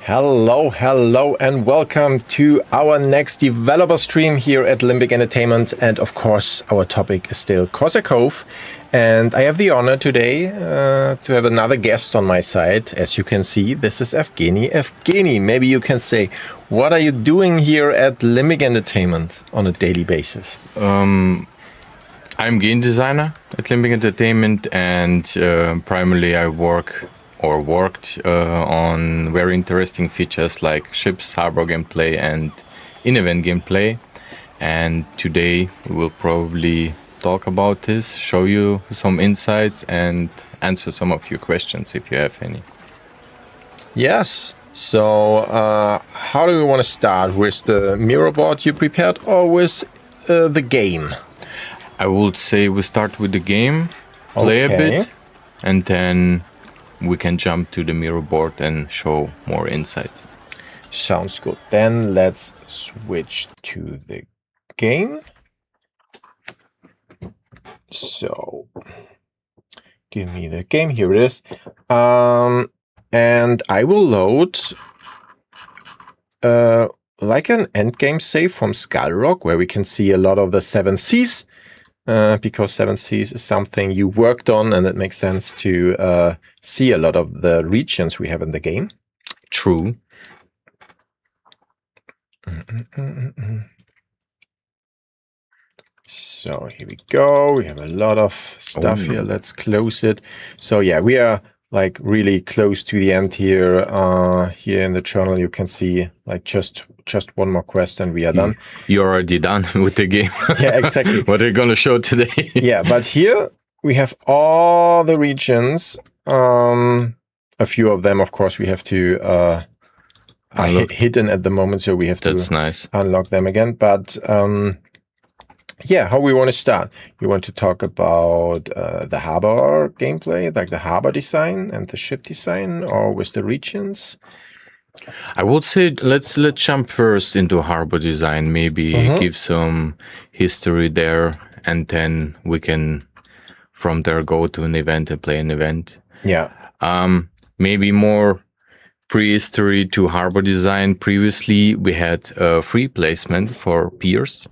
Hello, and welcome to our next developer stream here at Limbic Entertainment. And of course, our topic is still Corsair Cove. And I have the honor today to have another guest on my side. As you can see, this is Evgeny. Evgeny, maybe you can say, what are you doing here at Limbic Entertainment on a daily basis? I'm game designer at Limbic Entertainment, and primarily I worked on very interesting features like ships, harbor gameplay, and in-event gameplay. And today we will probably talk about this, show you some insights, and answer some of your questions if you have any. Yes. So how do we want to start? With the mirror board you prepared or with the game? I would say we start with the game, play a bit, and then we can jump to the mirror board and show more insights. Sounds good. Then let's switch to the game. So give me the game. Here it is. And I will load like an endgame save from Skullrock, where we can see a lot of the 7 Seas. Because 7 Seas is something you worked on, and it makes sense to see a lot of the regions we have in the game. True. So here we go. We have a lot of stuff here. Let's close it. So yeah, we are like really close to the end here. Here in the journal, you can see like just one more quest and we are done. You're already done with the game. Yeah, exactly. What are you going to show today? Yeah, but here we have all the regions. A few of them, of course, we have to are hidden at the moment, so we have to unlock them again. But yeah, how we want to start? You want to talk about the harbor gameplay, like the harbor design and the ship design, or with the regions? I would say let's jump first into harbor design, maybe give some history there, and then we can from there go to an event and play an event. Yeah. Maybe more prehistory to harbor design. Previously, we had free placement for piers.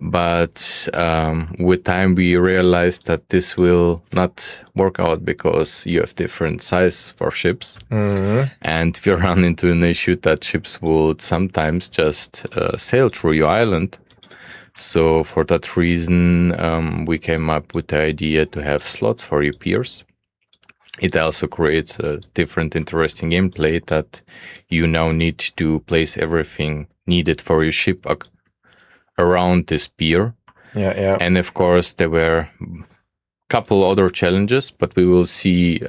But with time, we realized that this will not work out because you have different size for ships. And we run into an issue that ships would sometimes just sail through your island. So for that reason, we came up with the idea to have slots for your piers. It also creates a different, interesting gameplay that you now need to place everything needed for your ship around this pier. Yeah. And of course, there were a couple other challenges, but we will see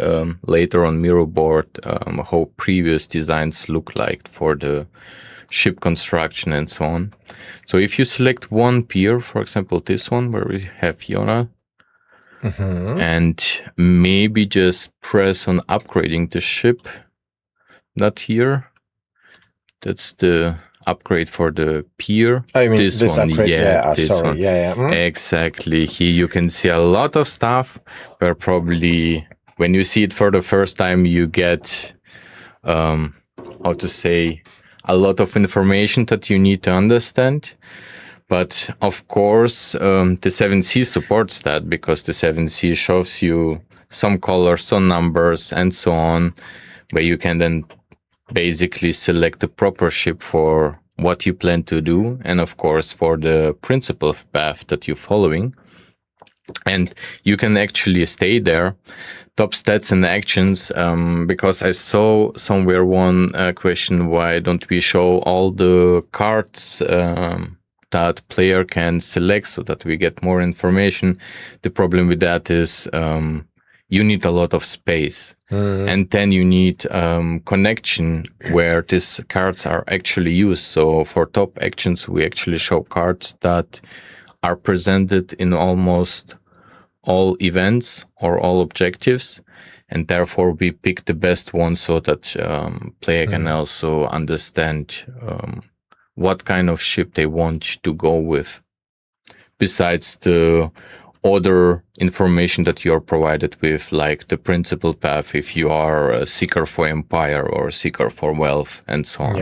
later on mirror board how previous designs look like for the ship construction and so on. So if you select one pier, for example, this one where we have Yona, and maybe just press on upgrading the ship, not here. That's the upgrade for the pier. I mean, this one, upgrade, this one. Exactly. Here you can see a lot of stuff where probably when you see it for the first time, you get, how to say, a lot of information that you need to understand. But of course, the 7 Seas supports that because the 7 Seas shows you some colors, some numbers, and so on, where you can then basically select the proper ship for what you plan to do, and of course for the principal path that you're following. And you can actually stay there, top stats and actions, because I saw somewhere one question, why don't we show all the cards that player can select so that we get more information? The problem with that is you need a lot of space. And then you need connection where these cards are actually used. So for top actions, we actually show cards that are presented in almost all events or all objectives. And therefore we pick the best one so that player can also understand what kind of ship they want to go with. Besides the other information that you are provided with, like the principal path if you are a seeker for empire or a seeker for wealth and so on.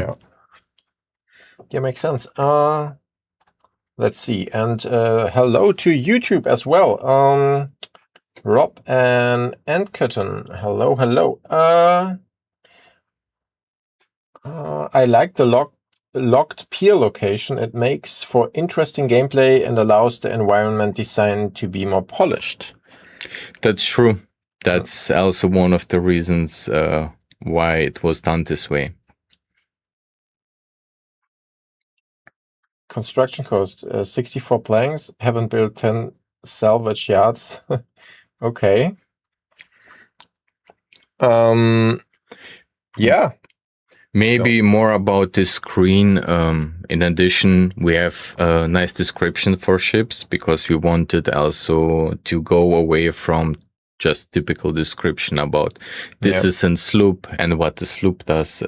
Yeah, makes sense. Let's see. And hello to YouTube as well. Rob and Curtin. Hello. I like the locked pier location. It makes for interesting gameplay and allows the environment design to be more polished. That's true. That's also one of the reasons why it was done this way. Construction cost 64 planks. Haven't built 10 salvage yards. Okay. Yeah. Maybe more about this screen. In addition, we have a nice description for ships because we wanted also to go away from just typical description about this is a sloop and what the sloop does.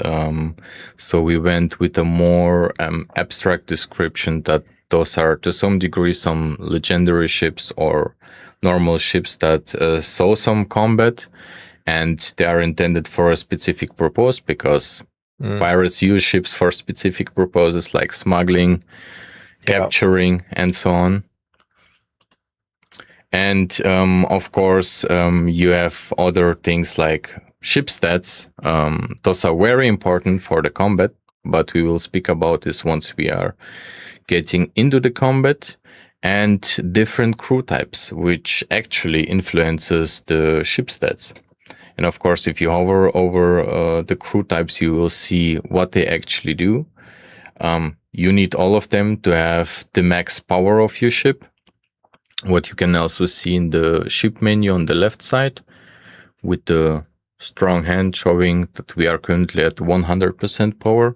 So we went with a more abstract description that those are to some degree some legendary ships or normal ships that saw some combat, and they are intended for a specific purpose because pirates use ships for specific purposes like smuggling, capturing, and so on. And of course, you have other things like ship stats. Those are very important for the combat, but we will speak about this once we are getting into the combat. And different crew types, which actually influences the ship stats. And of course, if you hover over the crew types, you will see what they actually do. You need all of them to have the max power of your ship. What you can also see in the ship menu on the left side with the strong hand showing that we are currently at 100% power.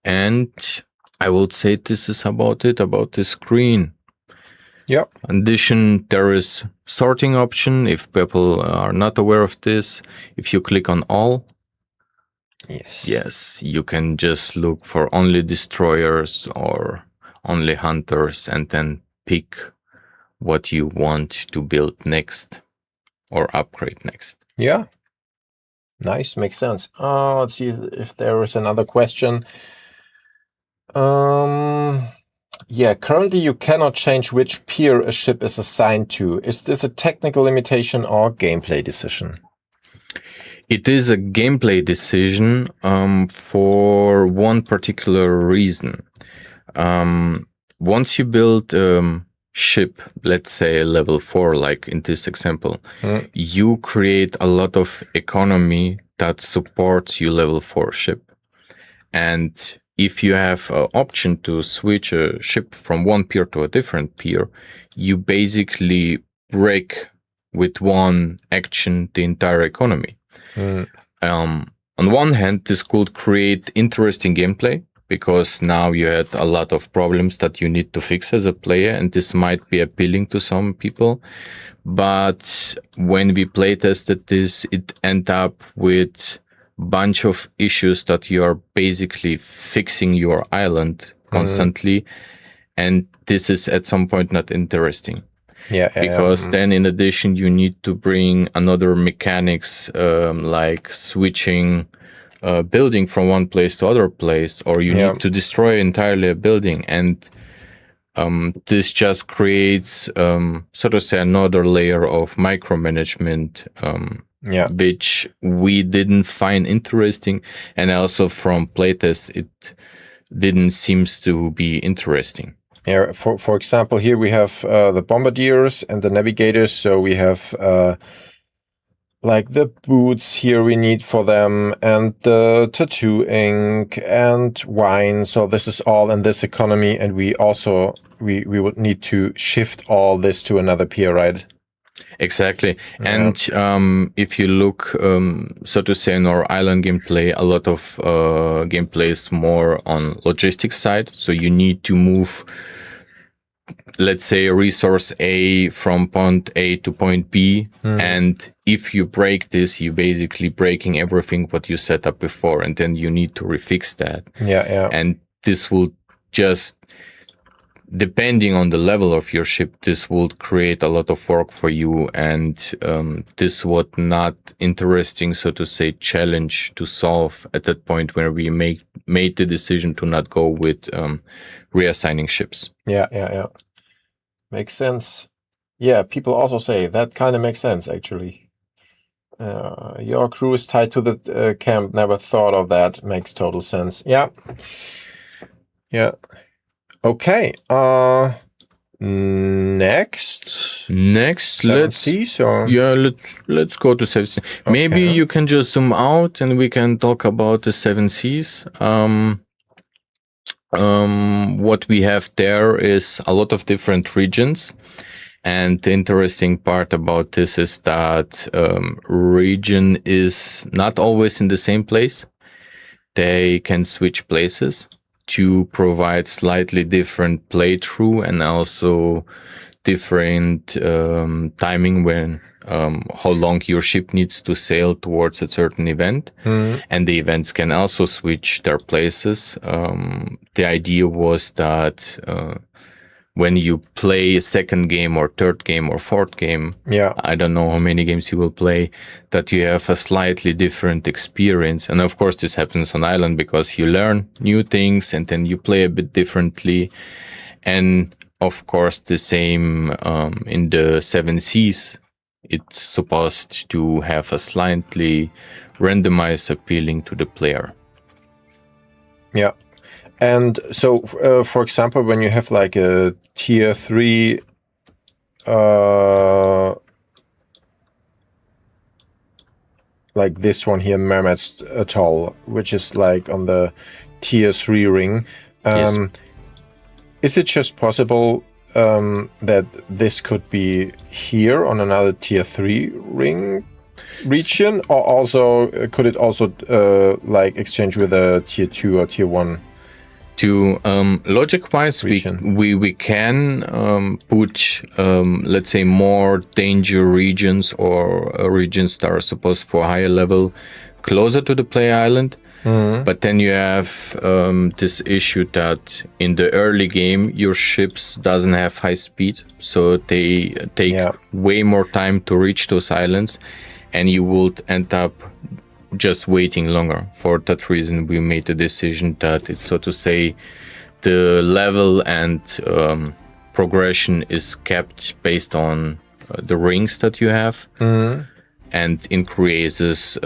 And I would say this is about it, about the screen. Yeah. In addition, there is sorting option if people are not aware of this. If you click on all, yes, you can just look for only destroyers or only hunters and then pick what you want to build next or upgrade next. Yeah. Nice, makes sense. Let's see if there is another question. Yeah, currently you cannot change which pier a ship is assigned to. Is this a technical limitation or gameplay decision? It is a gameplay decision for one particular reason. Once you build ship, let's say level 4, like in this example, you create a lot of economy that supports your level 4 ship. And if you have an option to switch a ship from one pier to a different pier, you basically break with one action the entire economy. On one hand, this could create interesting gameplay because now you had a lot of problems that you need to fix as a player, and this might be appealing to some people. But when we play tested this, it ended up with bunch of issues that you are basically fixing your island constantly, and this is at some point not interesting. Because then in addition you need to bring another mechanics like switching building from one place to other place, or you need to destroy entirely a building, and this just creates so to say another layer of micromanagement which we didn't find interesting, and also from playtest it didn't seems to be interesting. Yeah, for example, here we have the bombardiers and the navigators, so we have like the boots here we need for them, and the tattoo ink and wine. So this is all in this economy, and we also we would need to shift all this to another pier, right? Exactly. And if you look, so to say, in our island gameplay, a lot of gameplay is more on logistics side. So you need to move, let's say, resource A from point A to point B. And if you break this, you basically breaking everything what you set up before, and then you need to refix that. And this will just depending on the level of your ship, this would create a lot of work for you, and this was not interesting, so to say, challenge to solve at that point where we made the decision to not go with reassigning ships. Yeah. Makes sense. Yeah, people also say that kind of makes sense, actually. Your crew is tied to the camp. Never thought of that. Makes total sense. Yeah. Okay. Next, let's go to 7 Seas. Okay. Maybe you can just zoom out and we can talk about the 7 Seas. What we have there is a lot of different regions. And the interesting part about this is that region is not always in the same place. They can switch places to provide slightly different playthrough and also different timing when how long your ship needs to sail towards a certain event. And the events can also switch their places. The idea was that when you play a second game or third game or fourth game, I don't know how many games you will play, that you have a slightly different experience. And of course, this happens on island because you learn new things and then you play a bit differently. And of course, the same in the 7 Seas. It's supposed to have a slightly randomized appealing to the player. Yeah. And so, for example, when you have like a tier 3 like this one here, Mermaid's Atoll, which is like on the tier 3 ring, yes. Is it just possible that this could be here on another tier 3 ring region, or also could it also like exchange with a tier 2 or tier 1? To logic-wise, we can put let's say more danger regions or regions that are supposed for higher level closer to the play island. But then you have this issue that in the early game your ships doesn't have high speed, so they take way more time to reach those islands, and you would end up just waiting longer. For that reason, we made the decision that it's, so to say, the level and progression is kept based on the rings that you have, and increases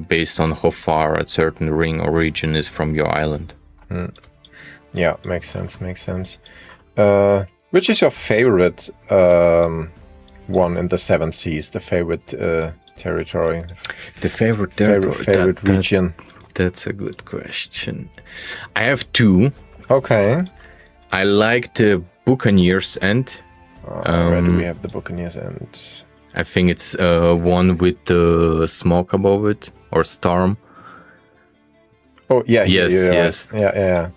based on how far a certain ring or region is from your island. Yeah, makes sense. Which is your favorite one in the 7 Seas? The favorite territory? The favorite territory? Favorite region? That's a good question. I have 2. Okay. I like the Buccaneers End. Where do we have the Buccaneers End? I think it's one with the smoke above it, or storm. Oh, yeah. Yes. Yeah.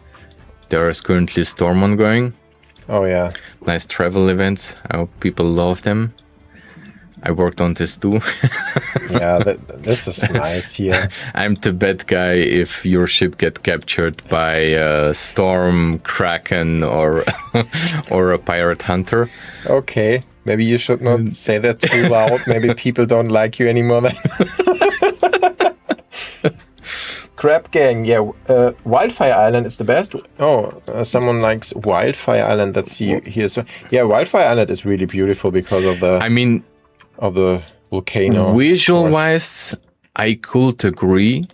There is currently storm ongoing. Oh, yeah. Nice travel events. I hope people love them. I worked on this too. Yeah, this is nice here. I'm the bad guy if your ship get captured by a storm, kraken, or or a pirate hunter. Okay, maybe you should not say that too loud. Maybe people don't like you anymore then. Crab Gang, yeah. Wildfire Island is the best. Oh, someone likes Wildfire Island. Let's see here. So, yeah, Wildfire Island is really beautiful because of the... of the volcano. Visual-wise, I could agree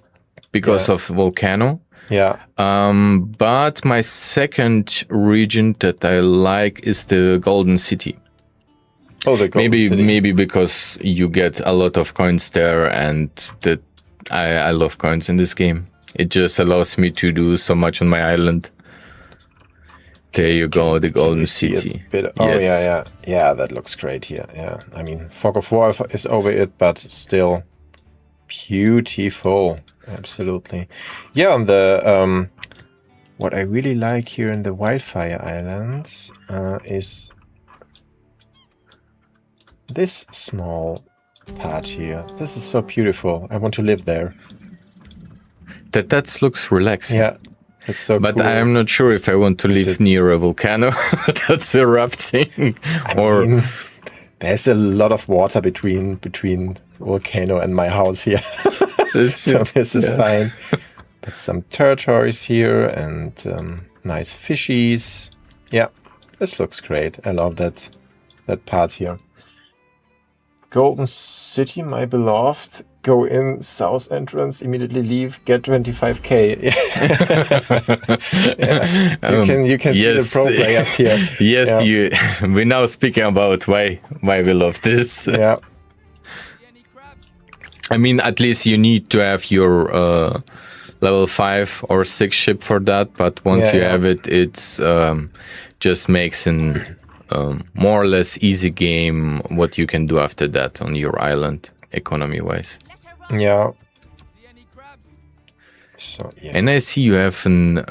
because of volcano. Yeah. But my second region that I like is the Golden City. Oh, the Golden City. Maybe because you get a lot of coins there, and that I love coins in this game. It just allows me to do so much on my island. There you go, the Golden City. Yes. Yeah, that looks great here. Yeah, I mean, Fog of War is over it, but still beautiful. Absolutely. Yeah, on the what I really like here in the Wildfire Islands is this small part here. This is so beautiful. I want to live there. That looks relaxing. Yeah. It's so but cool. I'm not sure if I want to live near a volcano that's erupting. I mean, there's a lot of water between volcano and my house here. So this is fine. But some tortoise here and nice fishies. Yeah, this looks great. I love that part here. Golden City, my beloved. Go in, south entrance, immediately leave, get 25k. You can see the pro players here. Yes, we're now speaking about why we love this. Yeah. I mean, at least you need to have your level 5 or 6 ship for that, but once you have it, it's just makes an more or less easy game what you can do after that on your island, economy-wise. Yeah. So and I see you have an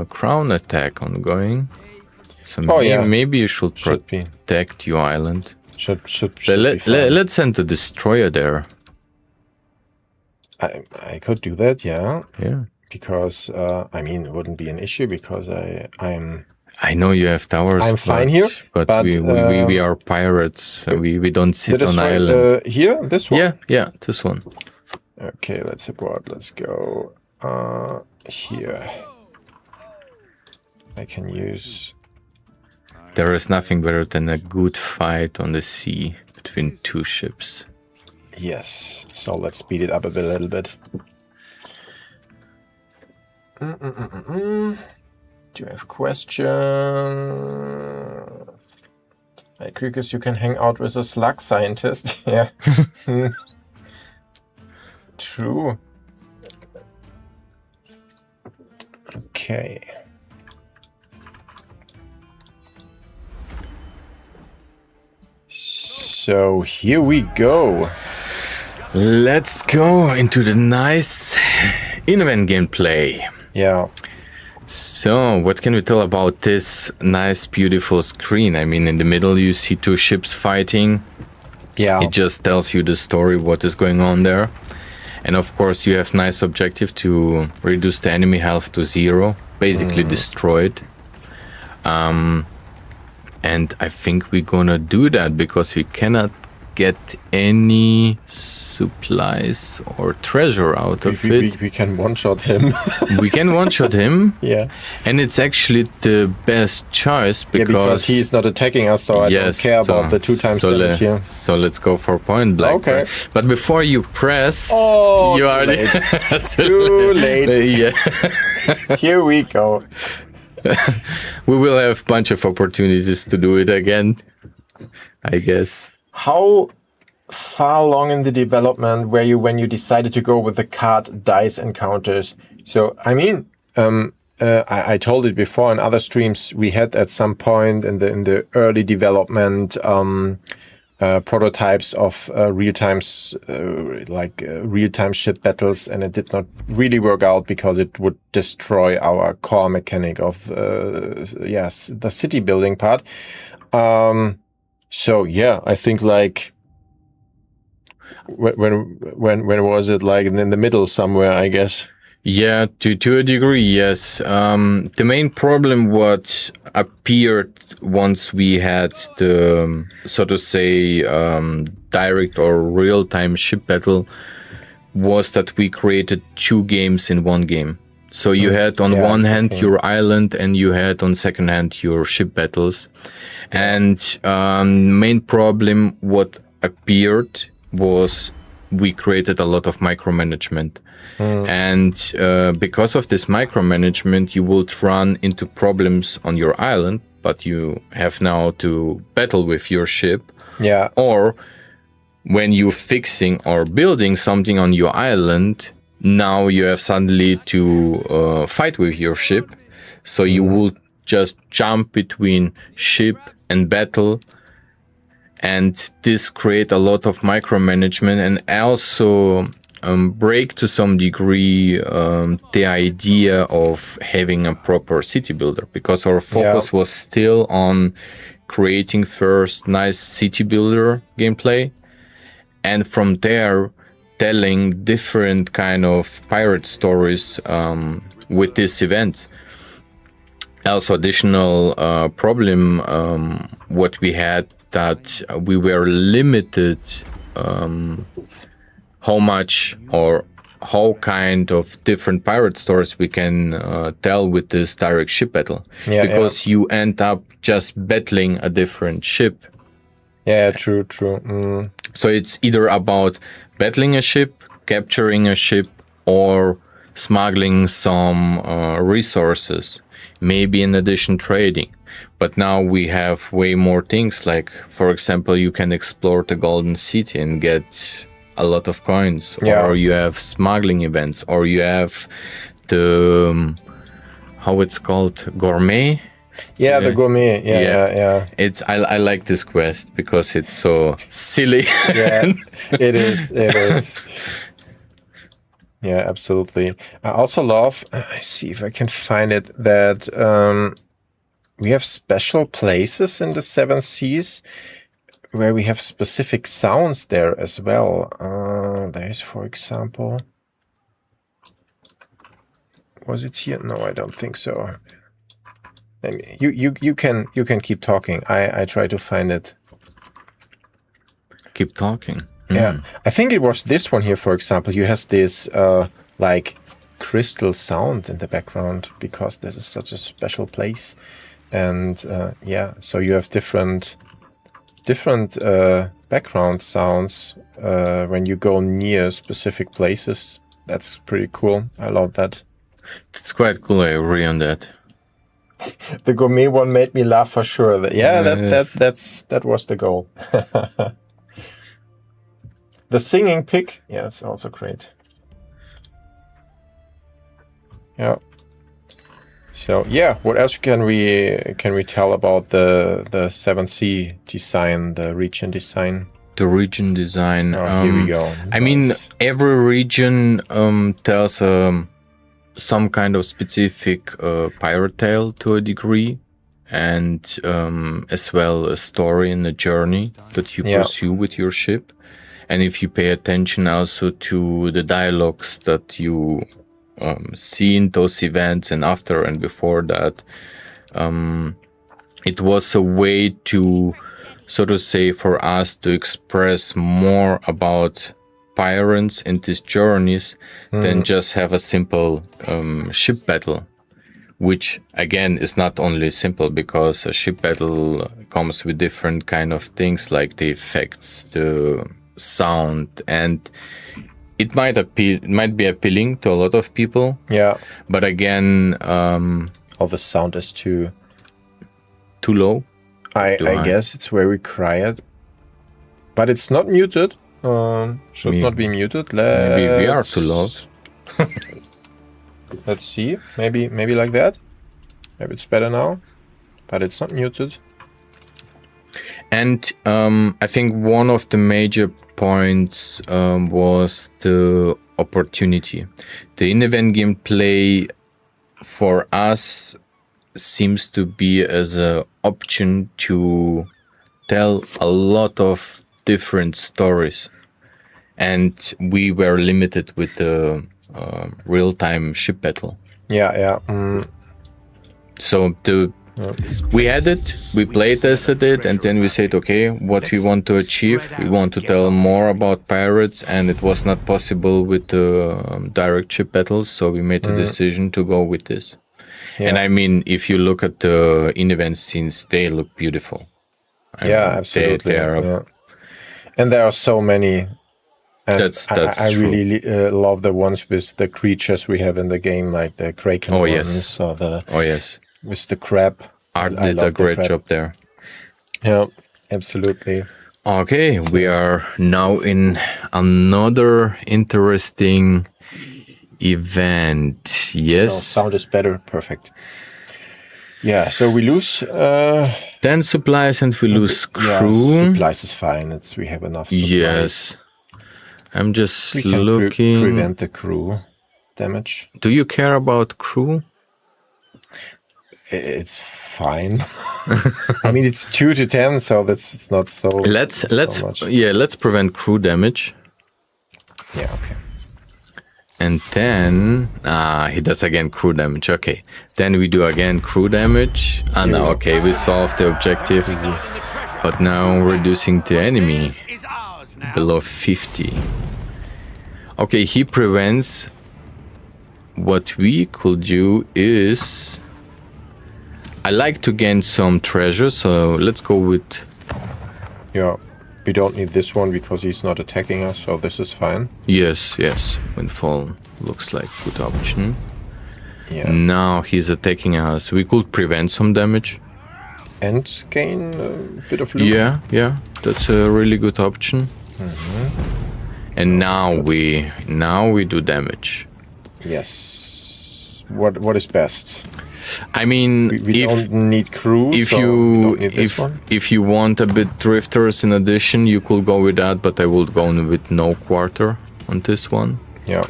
crown attack ongoing. So maybe you should protect your island. Let's send a destroyer there. I could do that, yeah. Yeah. Because I mean, it wouldn't be an issue because I'm. I know you have towers. I'm fine here, but we are pirates. We don't sit on island. Here, this one. Yeah, this one. Okay, let's abroad. Let's go here. I can use. There is nothing better than a good fight on the sea between two ships. Yes. So let's speed it up a little bit. Do you have questions? Hey, Krikis, you can hang out with a slug scientist. Yeah. True. Okay. So here we go. Let's go into the nice in-event gameplay. Yeah. So, what can we tell about this nice, beautiful screen? I mean, in the middle you see two ships fighting. Yeah. It just tells you the story, what is going on there. And of course, you have nice objective to reduce the enemy health to 0, basically destroy it. And I think we're gonna do that because we cannot get any supplies or treasure out of it. We can one-shot him. We can one-shot him. Yeah. And it's actually the best choice because he's not attacking us, so I don't care about the 2 times damage here. So let's go for point blank. Okay. But before you press, you are late. Too late. Yeah. Here we go. We will have a bunch of opportunities to do it again, I guess. How far along in the development were you when you decided to go with the card dice encounters? So, I mean, I told it before in other streams, we had at some point in the early development prototypes of real-time ship battles, and it did not really work out because it would destroy our core mechanic of the city building part. So yeah, I think like when was it, like in the middle somewhere, I guess. Yeah, to a degree, yes. The main problem what appeared once we had the, so to say, direct or real-time ship battle was that we created 2 games in one game. So you had on one hand your island and you had on second hand your ship battles. And main problem what appeared was we created a lot of micromanagement. And because of this micromanagement, you would run into problems on your island, but you have now to battle with your ship. Yeah. Or when you're fixing or building something on your island, now you have suddenly to fight with your ship. So you will just jump between ship and battle. And this create a lot of micromanagement and also break to some degree the idea of having a proper city builder, because our focus was still on creating first nice city builder gameplay, and from there telling different kind of pirate stories with these events. Also, additional problem what we had, that we were limited how much or how kind of different pirate stories we can tell with this direct ship battle, because you end up just battling a different ship. Yeah, true. So it's either about battling a ship, capturing a ship, or smuggling some resources, maybe in addition trading. But now we have way more things, like, for example, you can explore the Golden City and get a lot of coins, or you have smuggling events, or you have the, how it's called, gourmet? Yeah, the gourmet. Yeah. It's I like this quest because it's so silly. Yeah, it is. Yeah, absolutely. I also love, I see if I can find it, that we have special places in the Seven Seas where we have specific sounds there as well. There's, for example, was it here? No, I don't think so. You can keep talking. I try to find it. Keep talking. Yeah, I think it was this one here, for example. You have this like crystal sound in the background because this is such a special place, and yeah, so you have different background sounds when you go near specific places. That's pretty cool. I love that. It's quite cool. I agree on that. The gourmet one made me laugh for sure. That was the goal. The singing pig, yeah, it's also great. Yeah. So yeah, what else can we tell about the 7C design, the region design? The region design. Here we go. I mean, every region tells some kind of specific pirate tale to a degree, and as well a story and a journey that you pursue with your ship. And if you pay attention also to the dialogues that you see in those events and after and before that, it was a way to, so to say, for us to express more about pirates and these journeys than just have a simple ship battle, which again is not only simple, because a ship battle comes with different kind of things like the effects, the sound, and it might be appealing to a lot of people. Yeah, but again, all the sound is too low. I guess it's very quiet, but it's not muted. Should not be muted. Maybe we are too loud. Let's see. Maybe like that. Maybe it's better now, but it's not muted. And I think one of the major points was the opportunity. The in-event gameplay for us seems to be as an option to tell a lot of different stories. And we were limited with the real-time ship battle. Yeah. So we had it, we played tested it, and then we said, okay, what we want to achieve, we want to tell more about pirates, and it was not possible with the direct ship battles, so we made the decision to go with this. Yeah. And I mean, if you look at the in-event scenes, they look beautiful. Absolutely. And there are so many. And that's I really love the ones with the creatures we have in the game, like the Kraken ones, or the with the crab. Art did a great job there. Yeah, absolutely. Okay, we are now in another interesting event. Yes. So sound is better. Perfect. Yeah, so we lose 10 supplies and we lose crew. Yeah, supplies is fine. We have enough supplies. Yes. I'm just we can looking. Prevent the crew damage. Do you care about crew? It's fine. I mean, it's 2 to 10, so it's not so. Let's prevent crew damage. Yeah. Okay. And then he does again crew damage. Okay. Then we do again crew damage. And now, okay, we solved the objective. But now reducing the enemy below 50. Okay, he prevents. What we could do is, I like to gain some treasure, so let's go with. Yeah, we don't need this one because he's not attacking us, so this is fine. Yes, Windfall looks like good option. Yeah. Now he's attacking us. We could prevent some damage. And gain a bit of loot. Yeah, that's a really good option. And now we do damage. Yes. What is best? I mean, we don't need crew. If so if you want a bit drifters in addition, you could go with that. But I would go with no quarter on this one. Yeah.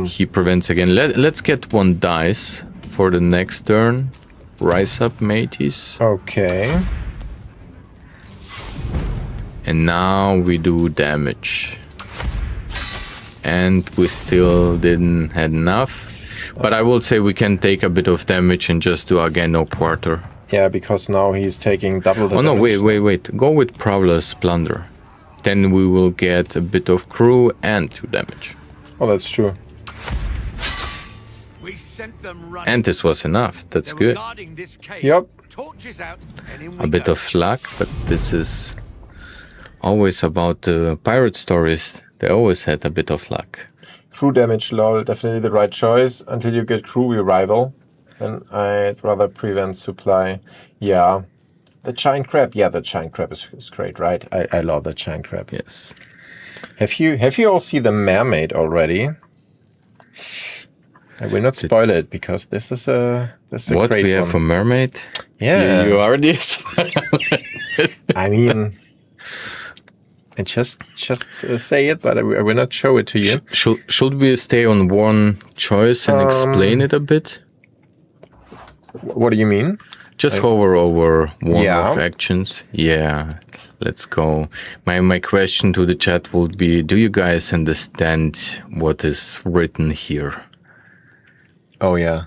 He prevents again. Let's get one dice for the next turn. Rise up, mateys. Okay. And now we do damage. And we still didn't have enough. But I will say we can take a bit of damage and just do again no quarter. Yeah, because now he's taking double the damage. Oh no, wait. Go with Prowler's Plunder. Then we will get a bit of crew and 2 damage. Oh, that's true. And this was enough. That's good. Yep. A bit of luck, but this is always about the pirate stories. They always had a bit of luck. Crew damage, lol, definitely the right choice. Until you get crew revival, then I'd rather prevent supply. Yeah. The giant crab. Yeah, the giant crab is great, right? I love the giant crab. Yes. Have you all seen the mermaid already? I will not spoil it because this is a great one. What we have for mermaid? Yeah. You already spoiled it. I mean, I just say it, but I will not show it to you. Should we stay on one choice and explain it a bit? What do you mean? Just hover over one of actions. Yeah, let's go. My question to the chat would be, do you guys understand what is written here? Oh, yeah.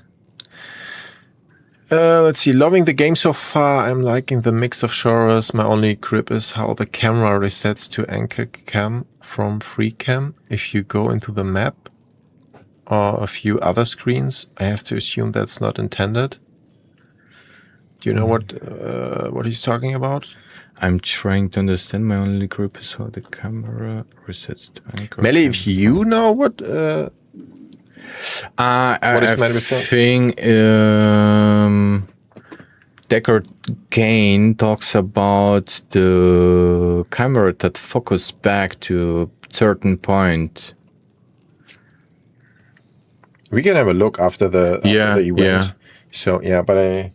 Let's see. Loving the game so far. I'm liking the mix of genres. My only grip is how the camera resets to anchor cam from free cam. If you go into the map or a few other screens, I have to assume that's not intended. Do you know what he's talking about? I'm trying to understand. My only grip is how the camera resets to anchor. Melly, if you know what I think Deckard Gain talks about the camera that focus back to a certain point. We can have a look after the event. Yeah. So yeah, but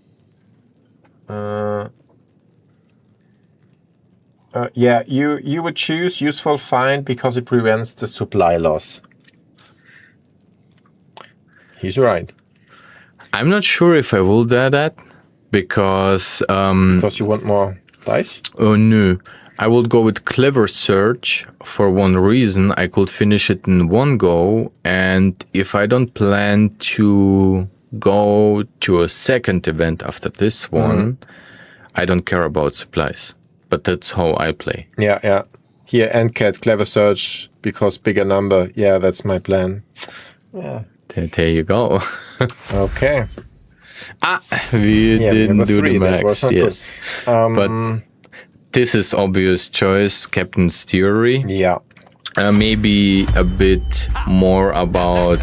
you would choose useful find because it prevents the supply loss. He's right. I'm not sure if I will do that because you want more dice? Oh no. I would go with Clever Search for one reason. I could finish it in one go, and if I don't plan to go to a second event after this one, I don't care about supplies. But that's how I play. Yeah. Here, Endcat, Clever Search, because bigger number. Yeah, that's my plan. Yeah. There you go. Okay. We didn't do the max. Yes. But this is obvious choice, Captain's Theory. Yeah. Maybe a bit more about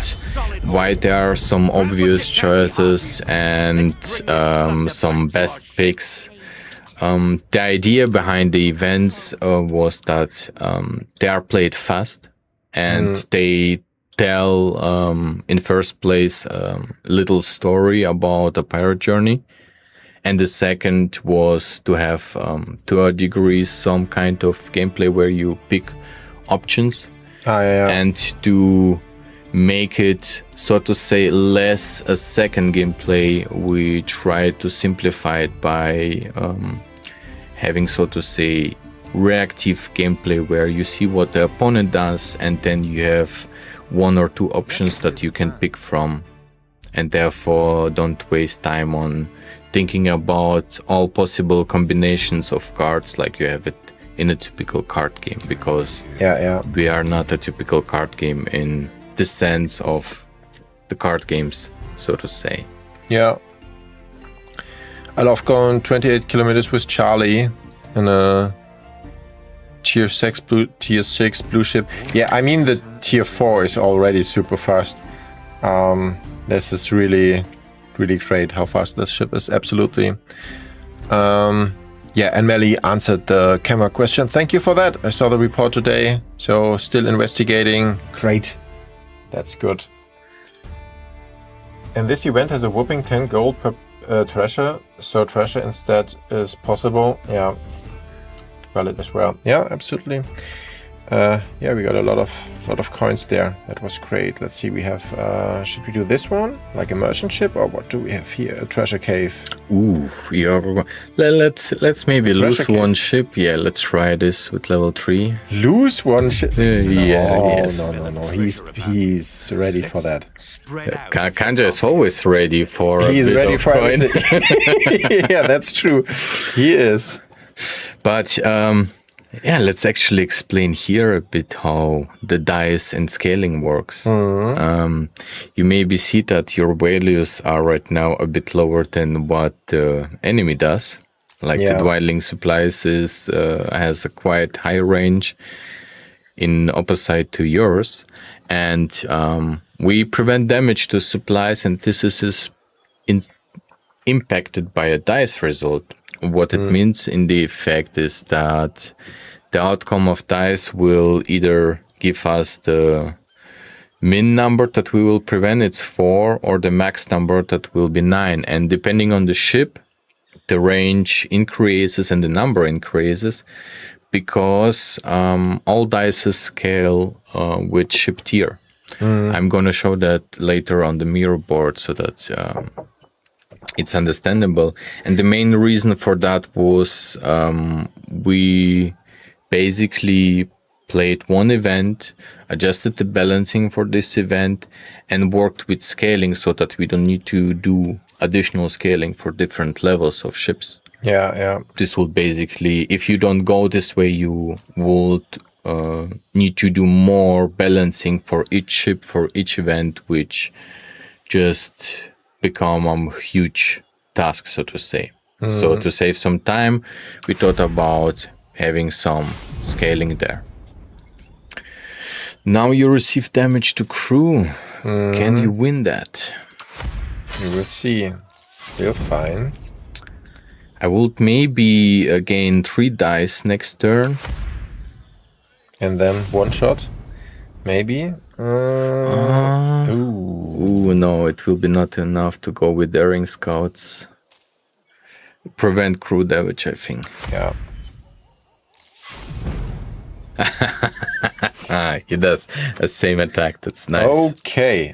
why there are some obvious choices and some best picks. The idea behind the events was that they are played fast and they tell in first place little story about a pirate journey, and the second was to have to a degree some kind of gameplay where you pick options and to make it, so to say, less a second gameplay. We try to simplify it by having, so to say, reactive gameplay where you see what the opponent does and then you have one or two options that you can pick from, and therefore don't waste time on thinking about all possible combinations of cards like you have it in a typical card game, because we are not a typical card game in the sense of the card games, so to say. Yeah. I love going 28 kilometers with Charlie in a tier 6 blue ship. Yeah, I mean the tier 4 is already super fast. This is really, really great how fast this ship is, absolutely. Yeah, and Melly answered the camera question. Thank you for that. I saw the report today, so still investigating. Great. That's good. And this event has a whopping 10 gold per treasure, so treasure instead is possible. Yeah, valid as well. Yeah, absolutely. Yeah, we got a lot of coins there. That was great. Let's see, we have should we do this one like a merchant ship, or what do we have here? A treasure cave. Ooh, yeah. Let's maybe lose one ship. Yeah, let's try this with level 3. Lose one ship? Yes. No. He's ready for that. Kanja is always ready for He's ready for coin. Yeah, that's true. He is. But yeah, let's actually explain here a bit how the dice and scaling works. You maybe see that your values are right now a bit lower than what the enemy does. Like the dwindling supplies has a quite high range in opposite to yours. And we prevent damage to supplies, and this is impacted by a dice result. What it means in the effect is that the outcome of dice will either give us the min number that we will prevent, it's 4, or the max number that will be 9. And depending on the ship, the range increases and the number increases, because all dice scale with ship tier. I'm going to show that later on the mirror board so that it's understandable. And the main reason for that was we basically played one event, adjusted the balancing for this event, and worked with scaling so that we don't need to do additional scaling for different levels of ships. Yeah. This will basically, if you don't go this way, you would need to do more balancing for each ship, for each event, which just become a huge task, so to say. So to save some time, we thought about having some scaling there. Now you receive damage to crew. Can you win that? You will see. Still fine. I would maybe gain 3 dice next turn. And then one shot? Maybe? Ooh, no, it will be not enough to go with daring scouts. Prevent crew damage, I think. Yeah. He does the same attack. That's nice. Okay.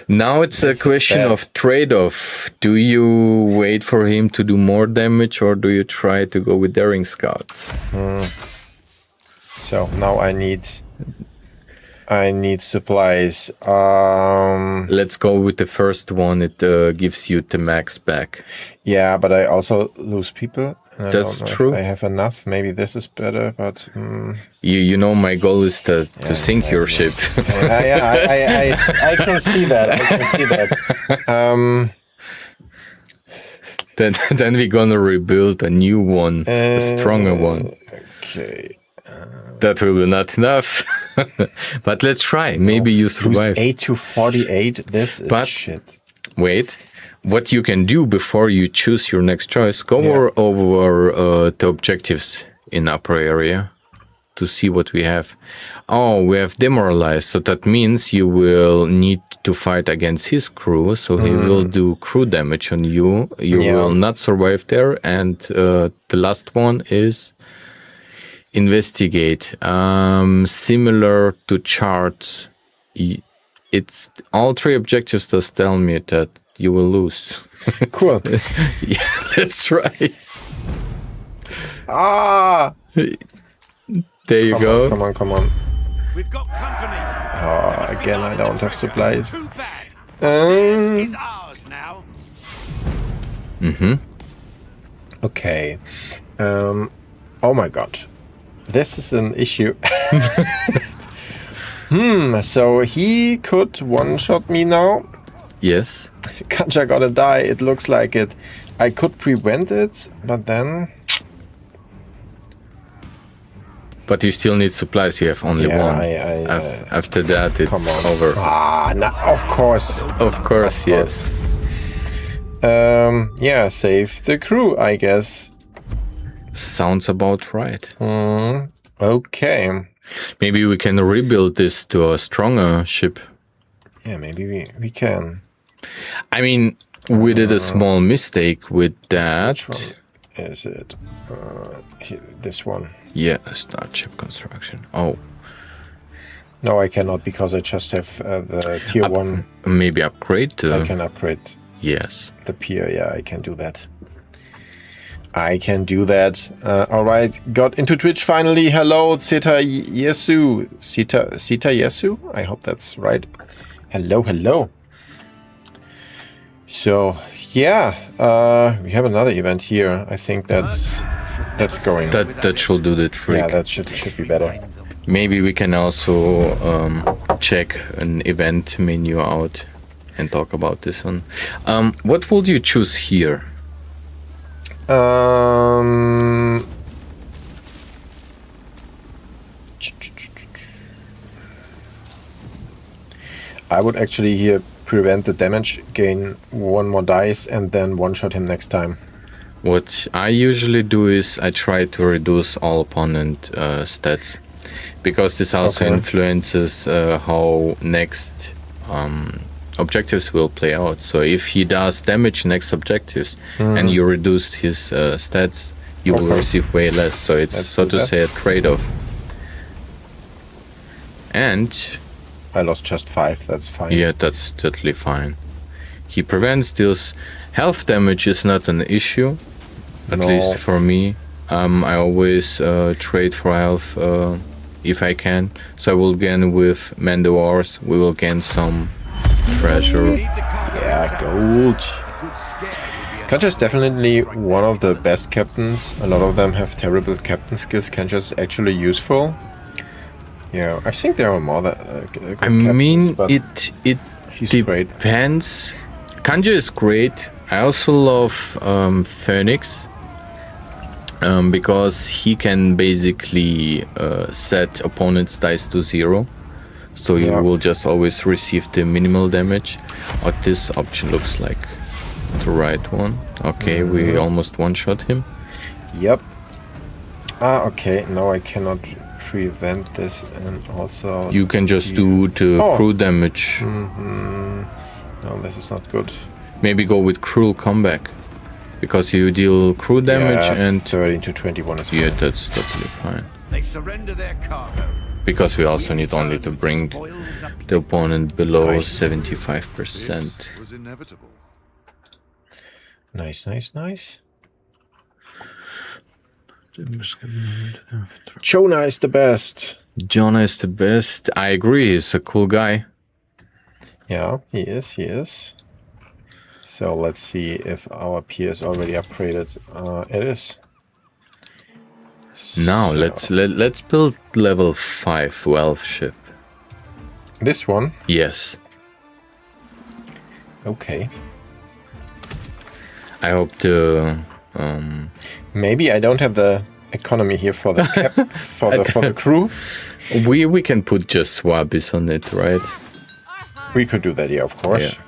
Now it's a question of trade-off. Do you wait for him to do more damage, or do you try to go with daring scouts? So now I need supplies. Let's go with the first one. It gives you the max back. Yeah, but I also lose people. That's true. I have enough. Maybe this is better, but you know, my goal is to sink your ship. I can see that. Then we're gonna rebuild a new one, a stronger one. Okay. That will be not enough. But let's try. Maybe you survive. 8 to 48. This is shit. Wait. What you can do before you choose your next choice, go over the objectives in upper area to see what we have. Oh, we have demoralized. So that means you will need to fight against his crew. So he will do crew damage on you. You will not survive there. And the last one is investigate. Similar to charts, it's all 3 objectives that tell me that you will lose. Cool. Yeah, let's try. Ah! There you go. Come on. We've got company. Oh, again, I don't have supplies. Okay. Oh my god. This is an issue. So he could one-shot me now. Yes. Kanja gotta die, it looks like it. I could prevent it, but then... But you still need supplies, you have only one. After that, it's over. Ah, no, of course. Of course, yes. Yeah, save the crew, I guess. Sounds about right. Okay. Maybe we can rebuild this to a stronger ship. Yeah, maybe we can. I mean, we did a small mistake with that. Which one is it? This one. Yeah, start ship construction. Oh. No, I cannot because I just have the tier 1. Maybe upgrade to... I can upgrade. Yes. The pier, yeah, I can do that. Alright, got into Twitch finally. Hello, Sita Yesu. Sita Yesu? I hope that's right. Hello. So, yeah, we have another event here. I think that's going. That should do the trick. Yeah, that should be better. Maybe we can also check an event menu out and talk about this one. What would you choose here? I would actually here prevent the damage, gain 1 more dice, and then one-shot him next time. What I usually do is I try to reduce all opponent stats, because this also influences how next objectives will play out. So if he does damage next objectives and you reduce his stats, you will receive way less. So it's so to say a trade-off. And I lost just 5, that's fine. Yeah, that's totally fine. He prevents deals. Health damage is not an issue, at least for me. I always trade for health if I can. So I will gain with Mandawars. We will gain some treasure. Yeah, gold. Kanja is definitely one of the best captains. A lot of them have terrible captain skills. Kanja is actually useful. Yeah, I think there are more that good captains, it depends. Kanja is great. I also love Phoenix because he can basically set opponent's dice to 0. So you will just always receive the minimal damage. What this option looks like. The right one. Okay, we almost one-shot him. Yep. Okay, now I cannot prevent this, and also... You can just do the crew damage. No, this is not good. Maybe go with cruel comeback. Because you deal crew damage and... 13 to 21 is fine. Yeah, that's totally fine. They surrender their cargo. Because we also need only to bring the opponent below 75%. Nice. Jonah is the best. I agree, he's a cool guy. Yeah, he is. So let's see if our pier is already upgraded. It is. Now let's build level 5 wealth ship. This one? Yes. Okay. I hope to. Maybe I don't have the economy here for the cap for the crew. We can put just swabbies on it, right? We could do that, yeah, of course. Yeah.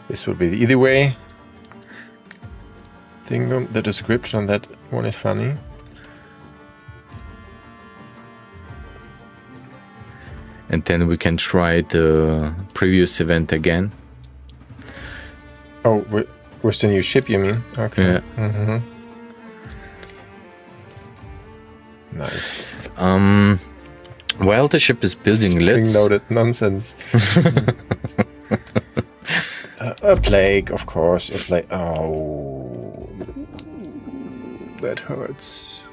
This would be the easy way. The description on that one is funny. And then we can try the previous event again. Oh, with the new ship, you mean? Okay. Yeah. Nice. While the ship is building, spring-loaded nonsense. A plague, of course. A plague. Oh, that hurts.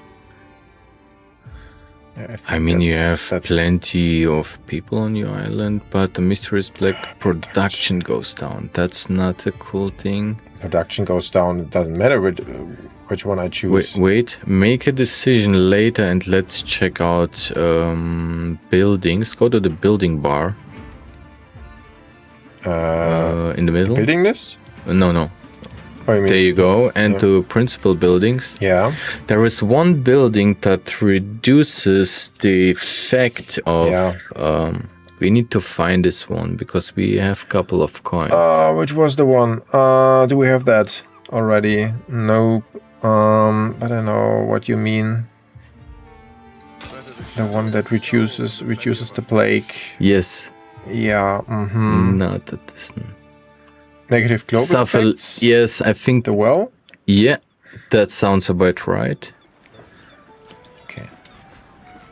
I mean, you have plenty of people on your island, but the mysterious black production goes down. That's not a cool thing. Production goes down. It doesn't matter which one I choose. Wait. Make a decision later and let's check out buildings. Go to the building bar. In the middle? Building list? No. There you go. And to principal buildings. Yeah. There is one building that reduces the effect of... we need to find this one because we have a couple of coins. Which was the one? Do we have that already? Nope. I don't know what you mean. The one that reduces the plague. Yes. Yeah. Not that this. Negative global effects? Yes, I think... The well? Yeah, that sounds about right. Okay.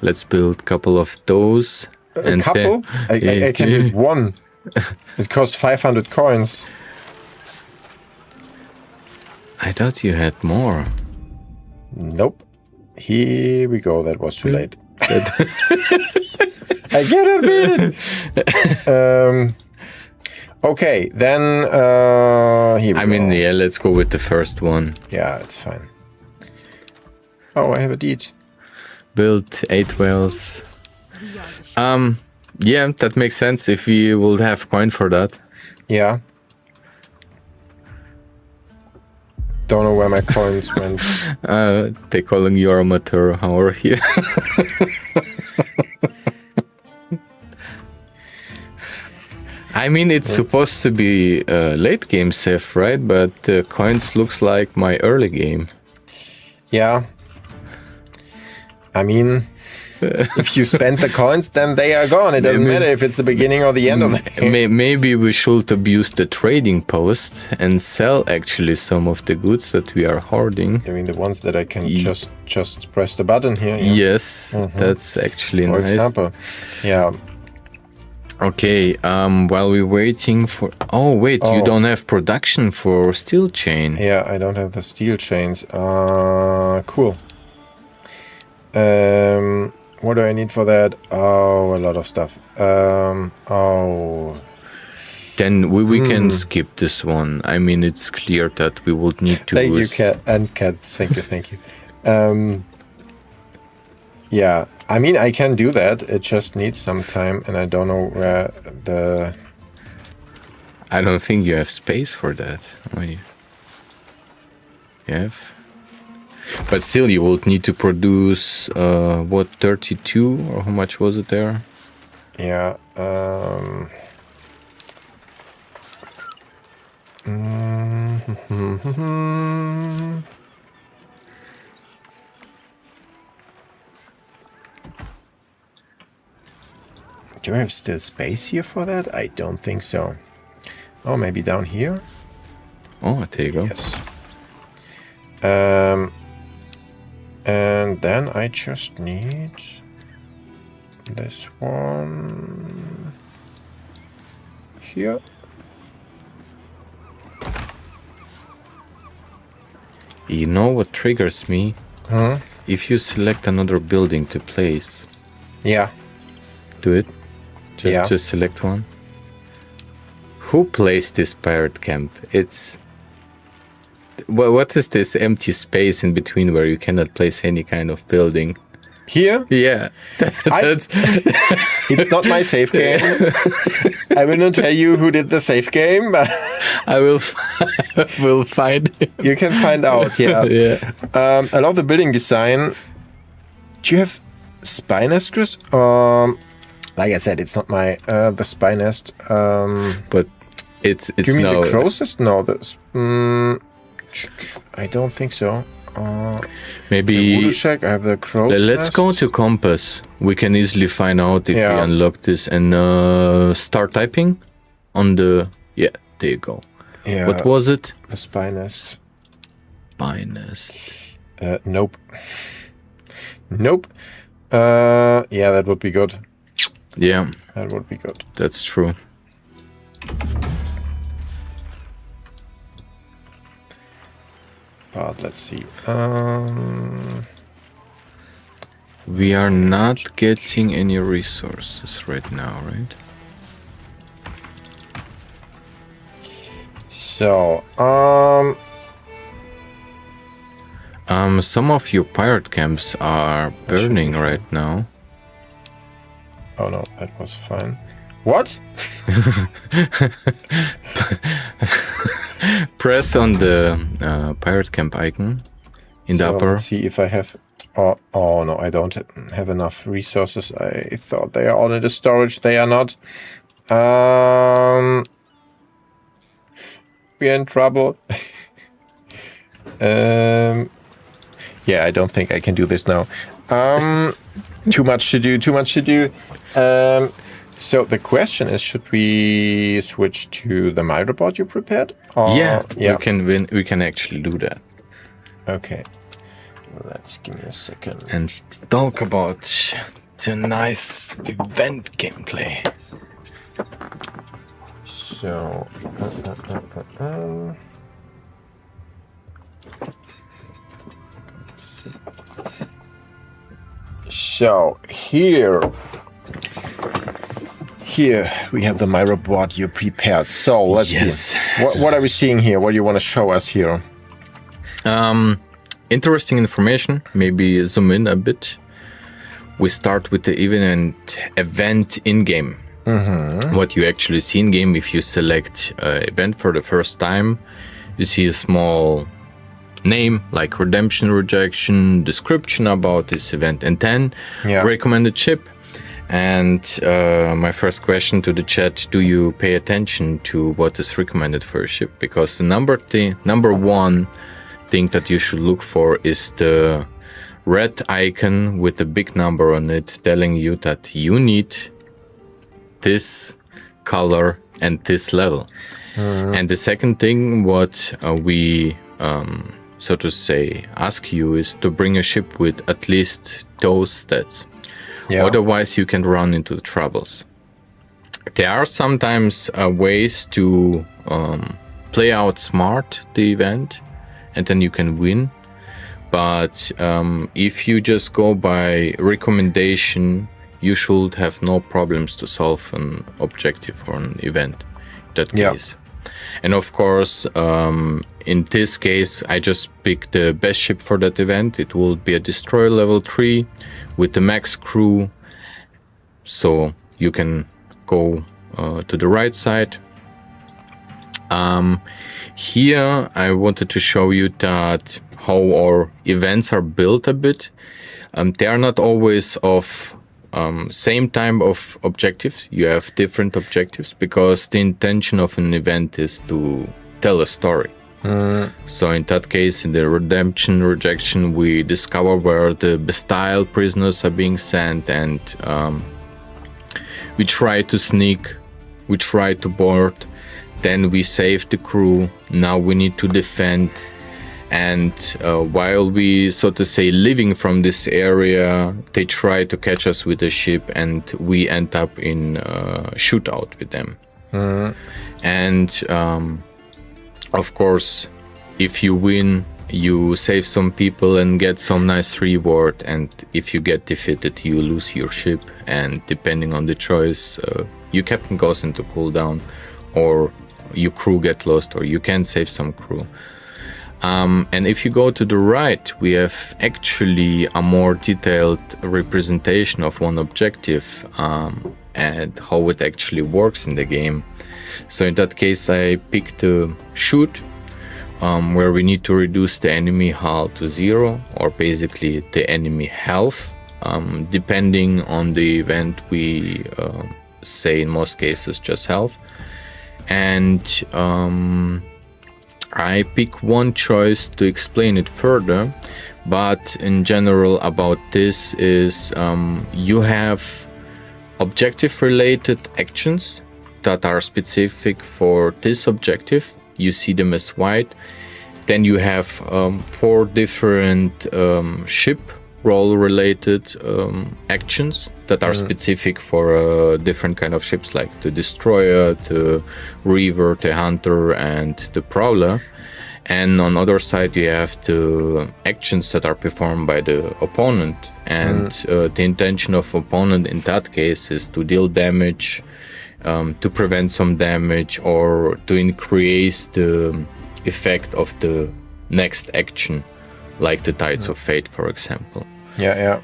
Let's build a couple of those. A couple? I can build one. It costs 500 coins. I thought you had more. Nope. Here we go. That was too late. I get it. Okay, then here we go. Yeah, let's go with the first one. Yeah, it's fine. Oh, I have a deed. Build 8 wells. Yeah, that makes sense if we would have coin for that. Yeah. Don't know where my coins went. They're calling you amateur hour here. I mean, it's supposed to be late game safe, right? But coins looks like my early game. Yeah. I mean, if you spend the coins, then they are gone. It doesn't matter if it's the beginning or the end of the game. Maybe we should abuse the trading post and sell actually some of the goods that we are hoarding. I mean, the ones that I can just press the button here. Yeah? Yes, that's actually nice. For example, yeah. Okay, while we're waiting for... Oh, wait, you don't have production for steel chain. Yeah, I don't have the steel chains. Cool. What do I need for that? Oh, a lot of stuff. Then we can skip this one. I mean, it's clear that we would need to... Thank you, Cat. Thank you. Yeah, I mean, I can do that. It just needs some time, and I don't know where the... I don't think you have space for that. You have? But still, you would need to produce, 32? Or how much was it there? Yeah, Do I have still space here for that? I don't think so. Oh, maybe down here? Oh, there you go. Yes. And then I just need this one here. You know what triggers me? Huh? If you select another building to place. Yeah. Do it. Just select one. Who placed this pirate camp? It's... What is this empty space in between where you cannot place any kind of building? Here? Yeah. It's not my save game. I will not tell you who did the save game, but I will find it. You can find out, yeah. Yeah. I love the building design. Do you have spy nest, Chris? Like I said, it's not my the spy nest. But it's do you mean the crow's nest? No, I don't think so. Maybe the voodoo shack. I have the crow's let's nest. go to compass. We can easily find out if we unlock this and start typing on the. Yeah, there you go. Yeah. What was it? The spy nest. Spy nest. Nope. Nope. Yeah, that would be good. Yeah, that would be good. That's true. But let's see. We are not getting any resources right now, right? So, some of your pirate camps are burning right now. Oh no, that was fine. What? Press on the pirate camp icon in the upper. Let's see if I have... Oh no, I don't have enough resources. I thought they are all in the storage. They are not. We're in trouble. Yeah, I don't think I can do this now. Too much to do. So the question is, should we switch to the My Robot you prepared? Yeah, we can actually do that. Okay. Let's give me a second. And talk about the nice event gameplay. So, so here we have the My Robot you prepared. So let's see. What are we seeing here? What do you want to show us here? Interesting information. Maybe zoom in a bit. We start with the event in-game. Mm-hmm. What you actually see in-game, if you select event for the first time, you see a small name like redemption, rejection, description about this event, and then recommended ship. And my first question to the chat, do you pay attention to what is recommended for a ship? Because the number one thing that you should look for is the red icon with a big number on it telling you that you need this color and this level. And the second thing what we so to say ask you is to bring a ship with at least those stats. Otherwise you can run into troubles. There are sometimes ways to play out smart the event, and then you can win. But if you just go by recommendation, you should have no problems to solve an objective or an event in that case. And of course, in this case, I just picked the best ship for that event. It will be a destroyer level 3 with the max crew. So you can go to the right side. Here I wanted to show you that how our events are built a bit. They are not always of same type of objectives. You have different objectives because the intention of an event is to tell a story. So in that case, in the redemption rejection, we discover where the bestialed prisoners are being sent, and we try to sneak, we try to board, then we save the crew. Now we need to defend, and while we, so to say, living from this area, they try to catch us with the ship, and we end up in a shootout with them. And of course, if you win, you save some people and get some nice reward, and if you get defeated, you lose your ship, and depending on the choice, your captain goes into cooldown, or your crew get lost, or you can save some crew. And if you go to the right, we have actually a more detailed representation of one objective and how it actually works in the game. So in that case, I picked shoot, where we need to reduce the enemy hull to 0, or basically the enemy health. Depending on the event, we say in most cases just health. And I pick one choice to explain it further, but in general about this is you have objective related actions that are specific for this objective. You see them as white. Then you have 4 different ship role related actions that are specific for different kind of ships, like the destroyer, the reaver, the hunter, and the prowler. And on the other side, you have the actions that are performed by the opponent. And the intention of opponent in that case is to deal damage, to prevent some damage, or to increase the effect of the next action, like the Tides of Fate, for example. Yeah.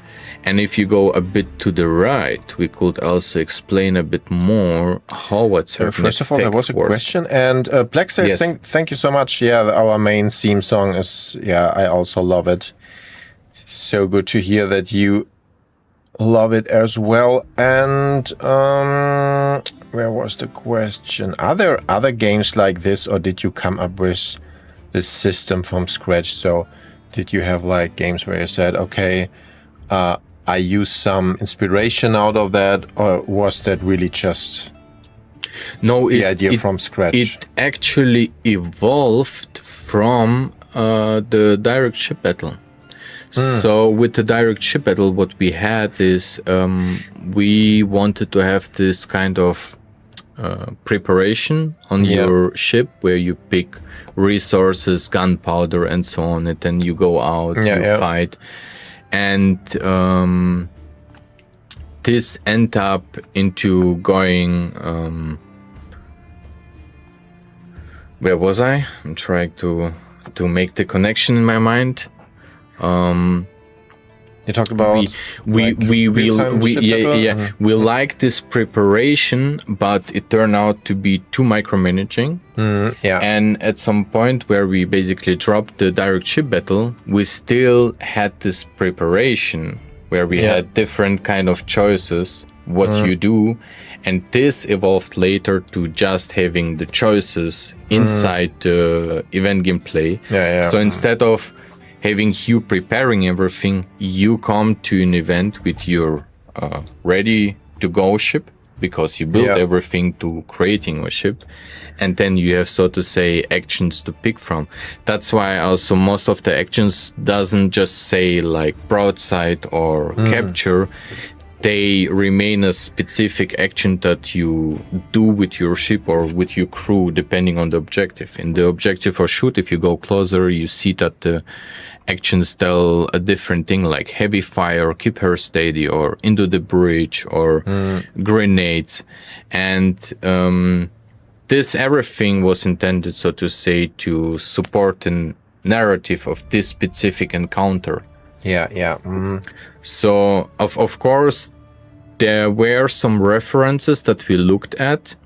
And if you go a bit to the right, we could also explain a bit more how what certain First of all, there was a question, and Black says, Yes. thank you so much. Yeah, our main theme song is, I also love it. So good to hear that you love it as well. And where was the question? Are there other games like this, or did you come up with this system from scratch? So did you have like games where you said, okay, I use some inspiration out of that, or was that really just the idea from scratch? It actually evolved from the direct ship battle. So with the direct ship battle, what we had is we wanted to have this kind of preparation on your ship, where you pick resources, gunpowder, and so on, and then you go out, fight. And this ended up into going... where was I? I'm trying to make the connection in my mind. You talked about we like this preparation, but it turned out to be too micromanaging. And at some point where we basically dropped the direct ship battle, we still had this preparation where we had different kind of choices what you do, and this evolved later to just having the choices inside the event gameplay. So instead of having you preparing everything, you come to an event with your ready-to-go ship, because you build everything to creating a ship, and then you have, so to say, actions to pick from. That's why also most of the actions doesn't just say like broadside or capture. They remain a specific action that you do with your ship or with your crew, depending on the objective. In the objective or shoot, if you go closer, you see that the actions tell a different thing, like heavy fire, keep her steady, or into the bridge, or grenades. And this everything was intended, so to say, to support the narrative of this specific encounter. So, of course, there were some references that we looked at,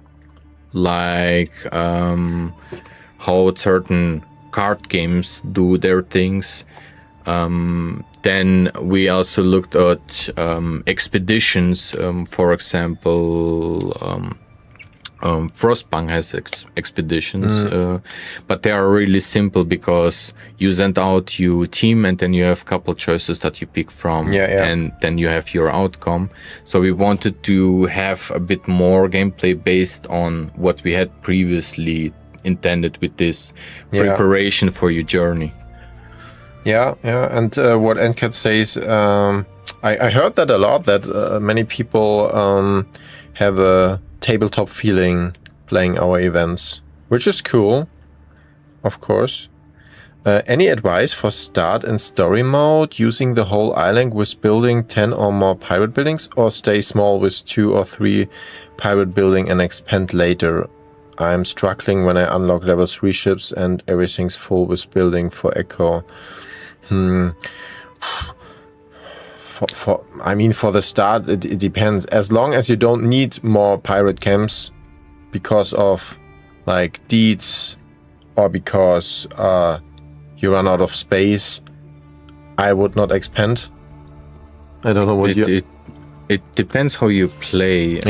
like how certain card games do their things. Then we also looked at expeditions. For example, Frostpunk has expeditions, but they are really simple because you send out your team and then you have a couple choices that you pick from, and then you have your outcome. So we wanted to have a bit more gameplay based on what we had previously intended with this preparation for your journey. And what NCAT says, I heard that a lot, that many people have a tabletop feeling playing our events, which is cool, of course. Any advice for start and story mode, using the whole island with building 10 or more pirate buildings, or stay small with 2 or 3 pirate building and expand later? I'm struggling when I unlock level 3 ships and everything's full with building for Echo. For the start, it depends. As long as you don't need more pirate camps because of like deeds or because you run out of space, I would not expand. I don't know what it depends how you play.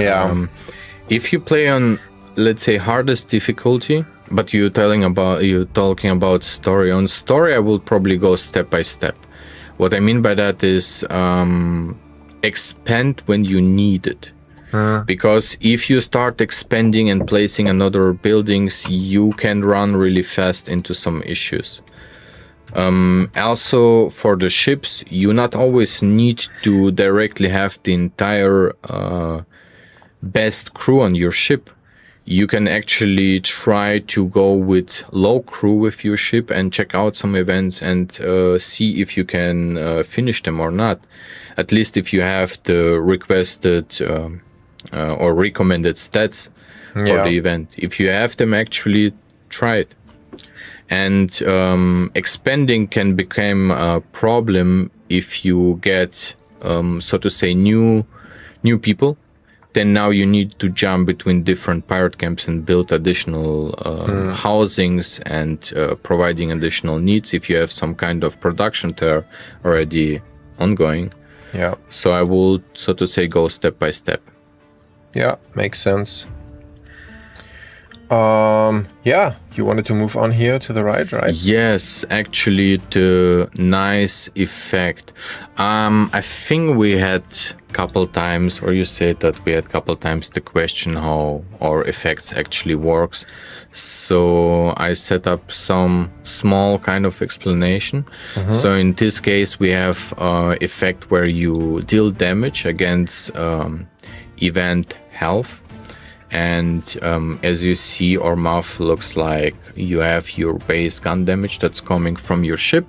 If you play on, let's say, hardest difficulty, but you're talking about story. On story, I will probably go step by step. What I mean by that is expand when you need it. Because if you start expanding and placing another buildings, you can run really fast into some issues. Also, for the ships, you not always need to directly have the entire best crew on your ship. you can actually try to go with low crew with your ship and check out some events and see if you can finish them or not. At least if you have the requested or recommended stats for the event. If you have them, actually try it. And expanding can become a problem if you get, so to say, new people. Then now you need to jump between different pirate camps and build additional housings and providing additional needs if you have some kind of production there already ongoing. Yeah. So I will, so to say, go step by step. Yeah, makes sense. You wanted to move on here to the right? Yes, actually, the nice effect. I think we had couple times, or you said that we had couple times the question how our effects actually works. So I set up some small kind of explanation. So in this case, we have effect where you deal damage against event health. And as you see, our map looks like you have your base gun damage that's coming from your ship.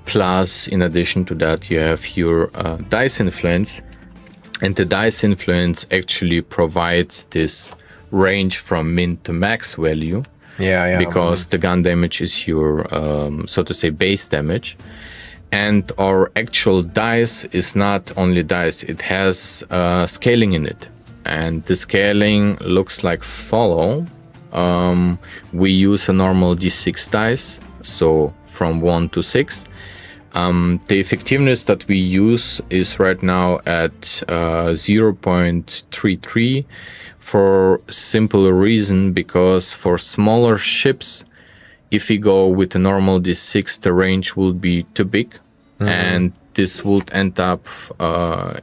Plus, in addition to that, you have your dice influence. And the dice influence actually provides this range from min to max value. Because the gun damage is your, so to say, base damage. And our actual dice is not only dice, it has scaling in it. And the scaling looks like follow. We use a normal d6 dice, so from 1 to 6. The effectiveness that we use is right now at 0.33 for simple reason, because for smaller ships, if we go with a normal d6, the range will be too big. And this would end up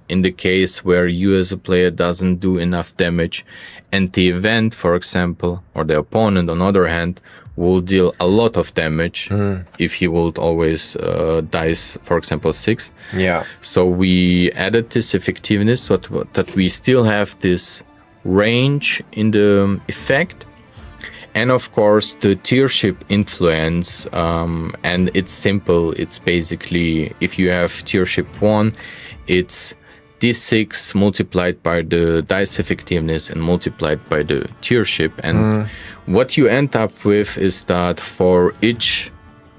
in the case where you as a player doesn't do enough damage, and the event, for example, or the opponent on the other hand, will deal a lot of damage if he would always dice, for example, 6. So we added this effectiveness so that we still have this range in the effect. And of course, the tier ship influence, and it's simple. It's basically, if you have tier ship 1, it's d6 multiplied by the dice effectiveness and multiplied by the tier ship. And what you end up with is that for each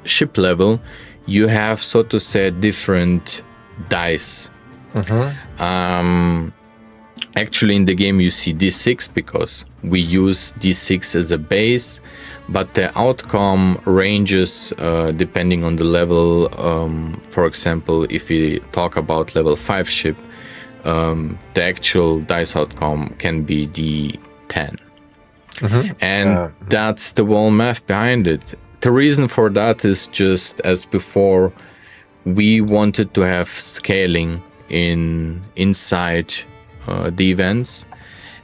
ship level, you have, so to say, different dice. Actually, in the game, you see d6 because we use d6 as a base, but the outcome ranges depending on the level. For example, if we talk about level 5 ship, the actual dice outcome can be d10. And that's the whole math behind it. The reason for that is just as before, we wanted to have scaling inside the events,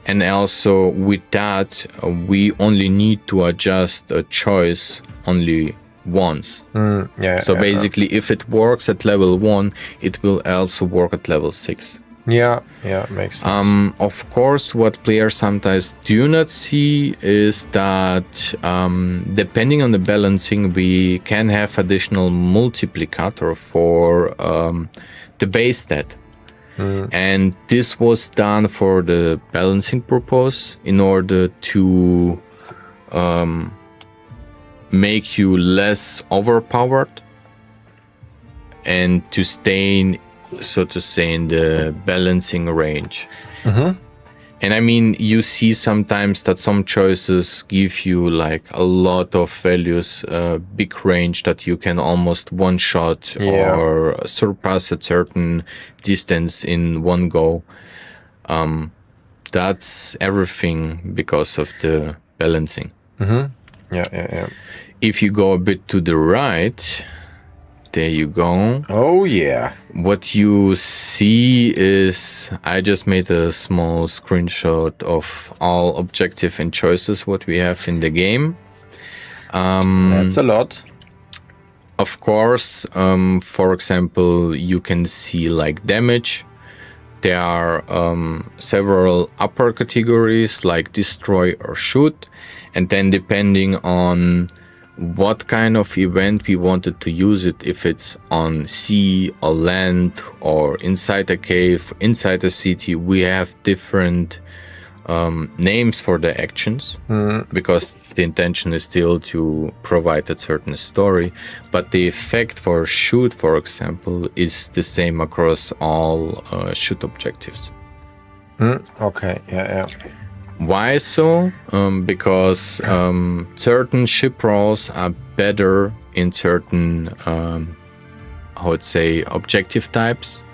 and also with that we only need to adjust a choice only once. So basically if it works at level 1, it will also work at level 6. Makes sense. Of course, what players sometimes do not see is that depending on the balancing, we can have additional multiplicator for the base stat. And this was done for the balancing purpose in order to make you less overpowered and to stay in, so to say, in the balancing range. And I mean, you see sometimes that some choices give you like a lot of values, big range that you can almost one shot or surpass a certain distance in one go. That's everything because of the balancing. If you go a bit to the right, there you go. Oh yeah. What you see is I just made a small screenshot of all objective and choices what we have in the game. That's a lot. Of course, for example, you can see like damage. there are several upper categories like destroy or shoot, and then depending on what kind of event we wanted to use it, if it's on sea or land or inside a cave, inside a city, we have different names for the actions, because the intention is still to provide a certain story, but the effect for shoot, for example, is the same across all shoot objectives. Okay, yeah. Why so? Because certain ship roles are better in certain, I would say, objective types.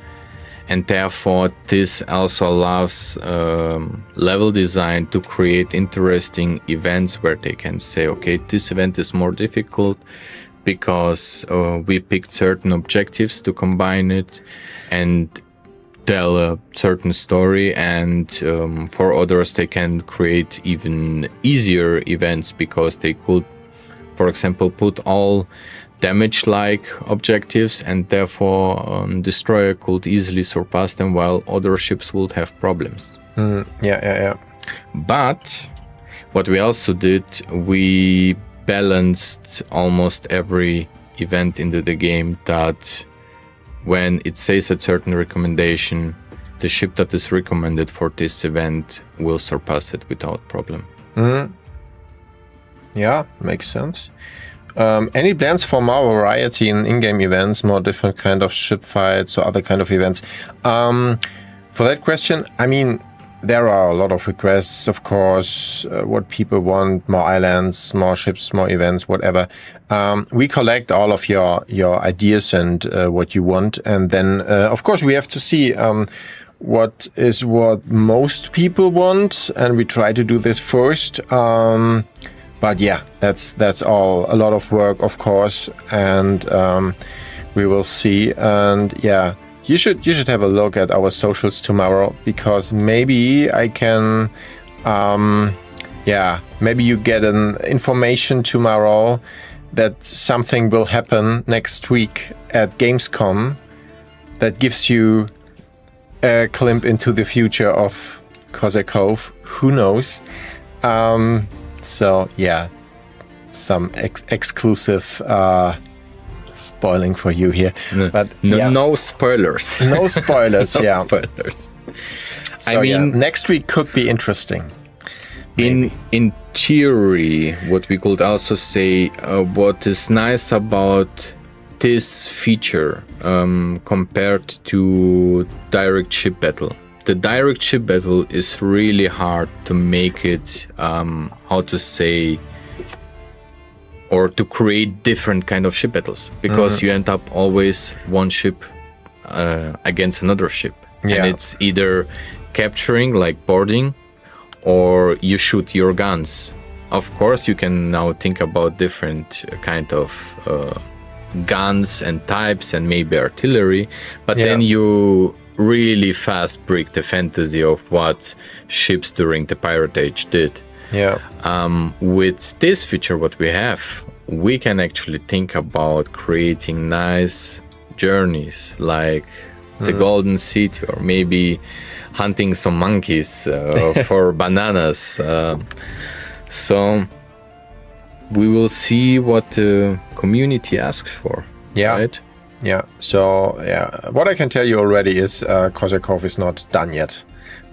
And therefore, this also allows level design to create interesting events where they can say, okay, this event is more difficult because we picked certain objectives to combine it and tell a certain story. And for others, they can create even easier events because they could, for example, put all damage-like objectives, and therefore destroyer could easily surpass them, while other ships would have problems. Yeah. But what we also did, we balanced almost every event into the game, that when it says a certain recommendation, the ship that is recommended for this event will surpass it without problem. Yeah, makes sense. Any plans for more variety in in-game events, more different kind of ship fights or other kind of events? For that question, I mean, there are a lot of requests, of course, what people want, more islands, more ships, more events, whatever. We collect all of your ideas and what you want. And then, of course, we have to see what most people want. And we try to do this first. But yeah, that's all a lot of work, of course, and we will see. And yeah, you should have a look at our socials tomorrow, because maybe I can, maybe you get an information tomorrow that something will happen next week at Gamescom that gives you a glimpse into the future of Corsair Cove. Who knows? So yeah, some exclusive spoiling for you here, but no spoilers. No spoilers. No yeah, spoilers. So, I mean, next week could be interesting. In theory, what we could also say, what is nice about this feature compared to direct ship battle. The direct ship battle is really hard to make it, or to create different kind of ship battles, because you end up always one ship against another ship. Yeah. And it's either capturing, like boarding, or you shoot your guns. Of course, you can now think about different kind of guns and types and maybe artillery, but then you really fast break the fantasy of what ships during the pirate age did. Yeah. With this feature, what we have, we can actually think about creating nice journeys like the Golden City, or maybe hunting some monkeys for bananas. So we will see what the community asks for. Yeah. Right? Yeah. So yeah, what I can tell you already is Corsair Cove is not done yet.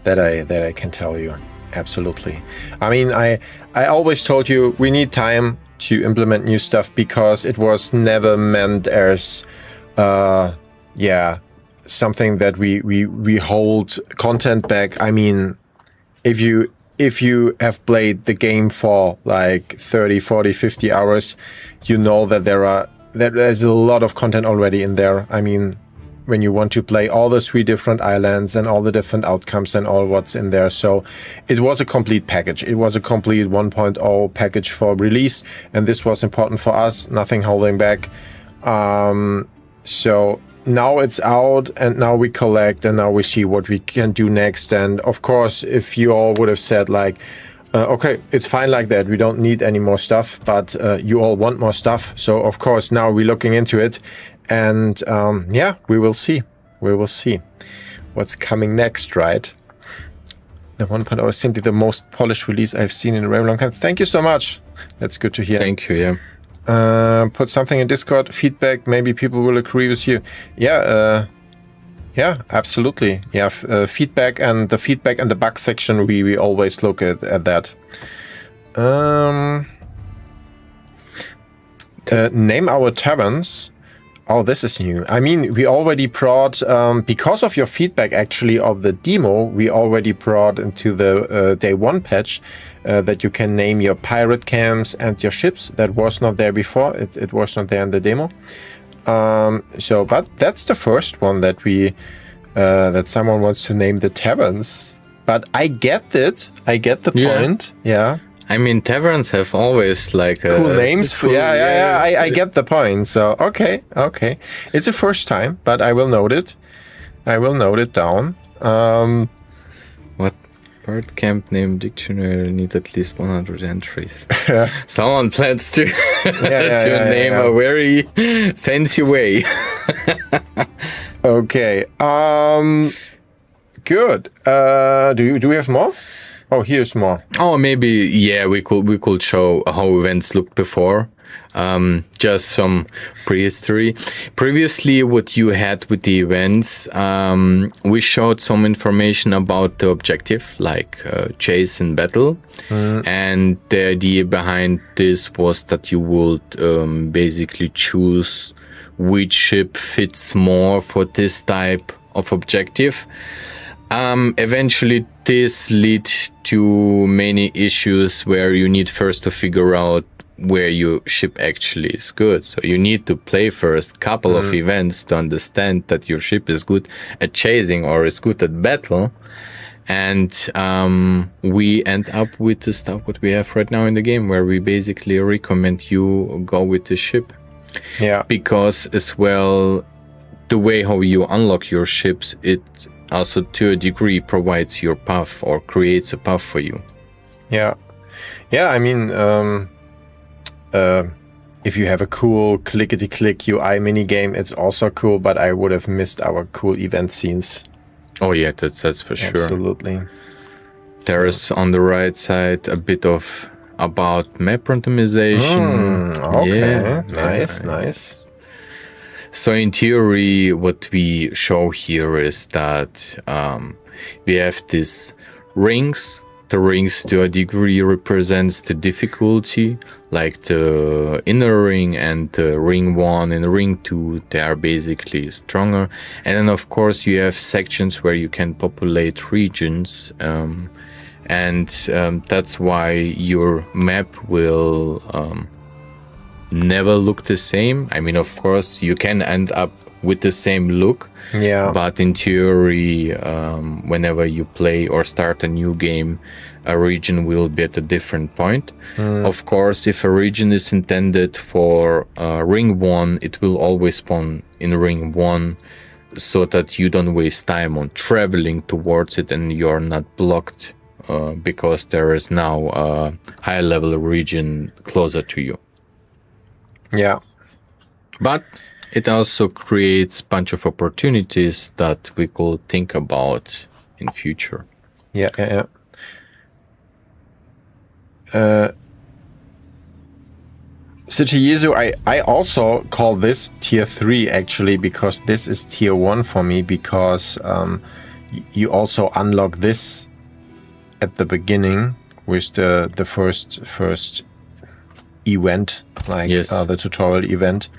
That I can tell you. Absolutely. I mean, I always told you we need time to implement new stuff, because it was never meant as something that we hold content back. I mean, if you have played the game for like 30, 40, 50 hours, you know that there's a lot of content already in there. I mean, when you want to play all the 3 different islands and all the different outcomes and all what's in there. So it was a complete package. It was a complete 1.0 package for release. And this was important for us, nothing holding back. So now it's out, and now we collect, and now we see what we can do next. And of course, if you all would have said like, okay, it's fine like that, we don't need any more stuff, but you all want more stuff. So of course, now we're looking into it, and we will see. what's coming next, right? The 1.0 is simply the most polished release I've seen in a very long time. Thank you so much. That's good to hear. Thank you, yeah. Put something in Discord, feedback, maybe people will agree with you. Yeah, absolutely. Yeah, feedback and the bug section, we always look at that. Name our taverns. Oh, this is new. I mean, we already brought, because of your feedback actually of the demo, we already brought into the day 1 patch that you can name your pirate camps and your ships. That was not there before. It was not there in the demo. But that's the first one that that someone wants to name the taverns. But I get it. I get the point. Yeah. I mean, taverns have always like cool names. Yeah. I get the point. So okay. It's the first time, but I will note it. I will note it down. What bird camp name dictionary need at least 100 entries? Someone plans to name a very fancy way. Okay. Good. Do we have more? Oh, here's more. Oh, maybe, yeah, we could show how events looked before. Just some prehistory. Previously, what you had with the events, we showed some information about the objective, like chase and battle. And the idea behind this was that you would basically choose which ship fits more for this type of objective. Eventually, this led to many issues where you need first to figure out where your ship actually is good. So you need to play first couple of events to understand that your ship is good at chasing or is good at battle. And we end up with the stuff what we have right now in the game, where we basically recommend you go with the ship. Yeah. Because as well, the way how you unlock your ships, it also to a degree provides your path or creates a path for you. Yeah. I mean, if you have a cool clickety-click UI minigame, it's also cool, but I would have missed our cool event scenes. Oh yeah, that's for sure. Absolutely. There's on the right side a bit of about map randomization. Okay, yeah, nice. So in theory, what we show here is that we have these rings. The rings to a degree represents the difficulty, like the inner ring and the ring 1 and ring 2, they are basically stronger. And then of course you have sections where you can populate regions, and that's why your map will never look the same. I mean, of course, you can end up with the same look. Yeah. But in theory, whenever you play or start a new game, a region will be at a different point. Of course, if a region is intended for ring 1, it will always spawn in ring 1, so that you don't waste time on traveling towards it and you're not blocked because there is now a high level region closer to you. Yeah. But it also creates a bunch of opportunities that we could think about in future. Yeah. Sitayezu, I also call this tier 3 actually, because this is tier 1 for me, because you also unlock this at the beginning with the first event, like the tutorial event.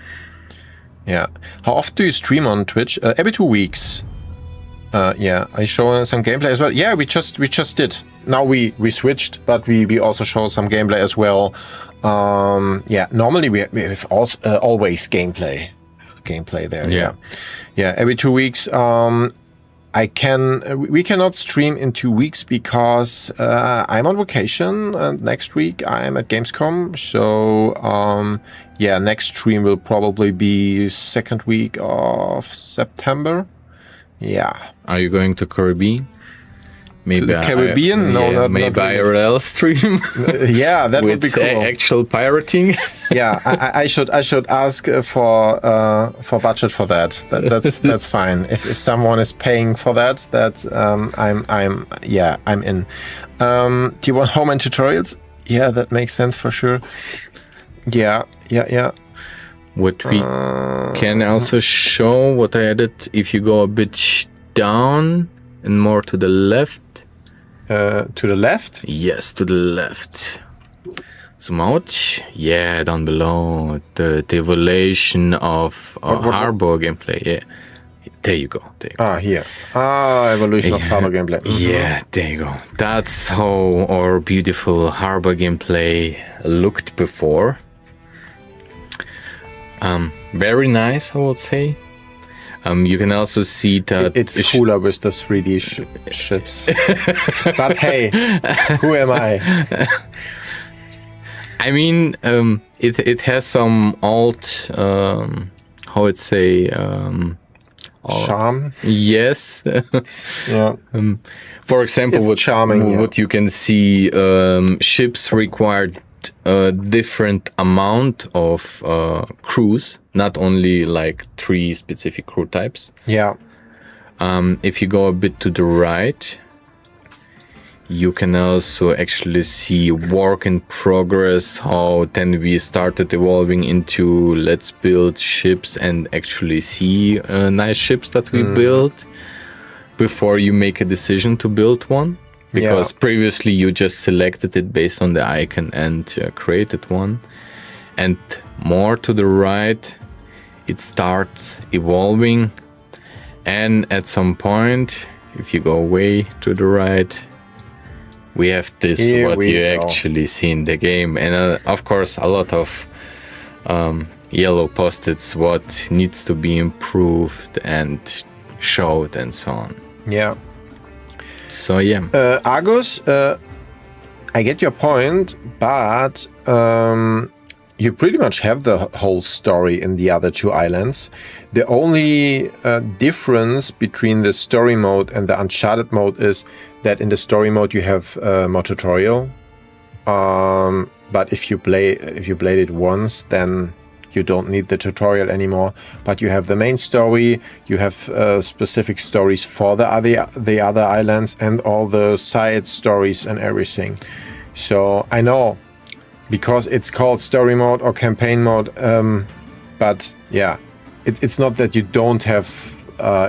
Yeah. How often do you stream on Twitch? Every 2 weeks. I show some gameplay as well. Yeah, we just did. Now we switched, but we also show some gameplay as well. Normally we have also, always gameplay there. Yeah. Every 2 weeks. We cannot stream in 2 weeks because I'm on vacation, and next week I'm at Gamescom. So next stream will probably be second week of September. Yeah. Are you going to Caribbean? Maybe to the Caribbean? Maybe not IRL stream. Yeah, that would be cool. Actual pirating. Yeah, I should ask for budget for that. That's fine. If someone is paying for that, I'm in. Do you want home and tutorials? Yeah, that makes sense for sure. Yeah. What we can also show, what I added, if you go a bit down and more to the left. To the left? Yes, to the left. Zoom out. Yeah, down below. The evaluation of harbor gameplay. Yeah. There you go. Here. Evolution of harbor gameplay. Mm-hmm. Yeah, there you go. That's how our beautiful harbor gameplay looked before. Very nice, I would say. You can also see that it's cooler with the 3D ships. But hey, who am I? I mean, it has some old, how it say, charm. Yes. Yeah. For example, what you can see, ships required a different amount of crews, not only like 3 specific crew types. Yeah. If you go a bit to the right, you can also actually see work in progress, how then we started evolving into let's build ships and actually see nice ships that we built before you make a decision to build one. Because previously you just selected it based on the icon and created one. And more to the right, it starts evolving. And at some point, if you go way to the right, we have this, what you actually see in the game. And of course, a lot of yellow post-its, what needs to be improved and showed and so on. Yeah. So yeah. Argus, I get your point, but you pretty much have the whole story in the other 2 islands. The only difference between the story mode and the Uncharted mode is that in the story mode you have more tutorial. But if you played it once, then you don't need the tutorial anymore. But you have the main story, you have specific stories for the other islands, and all the side stories and everything. So I know, because it's called story mode or campaign mode, but yeah, it's not that you don't have.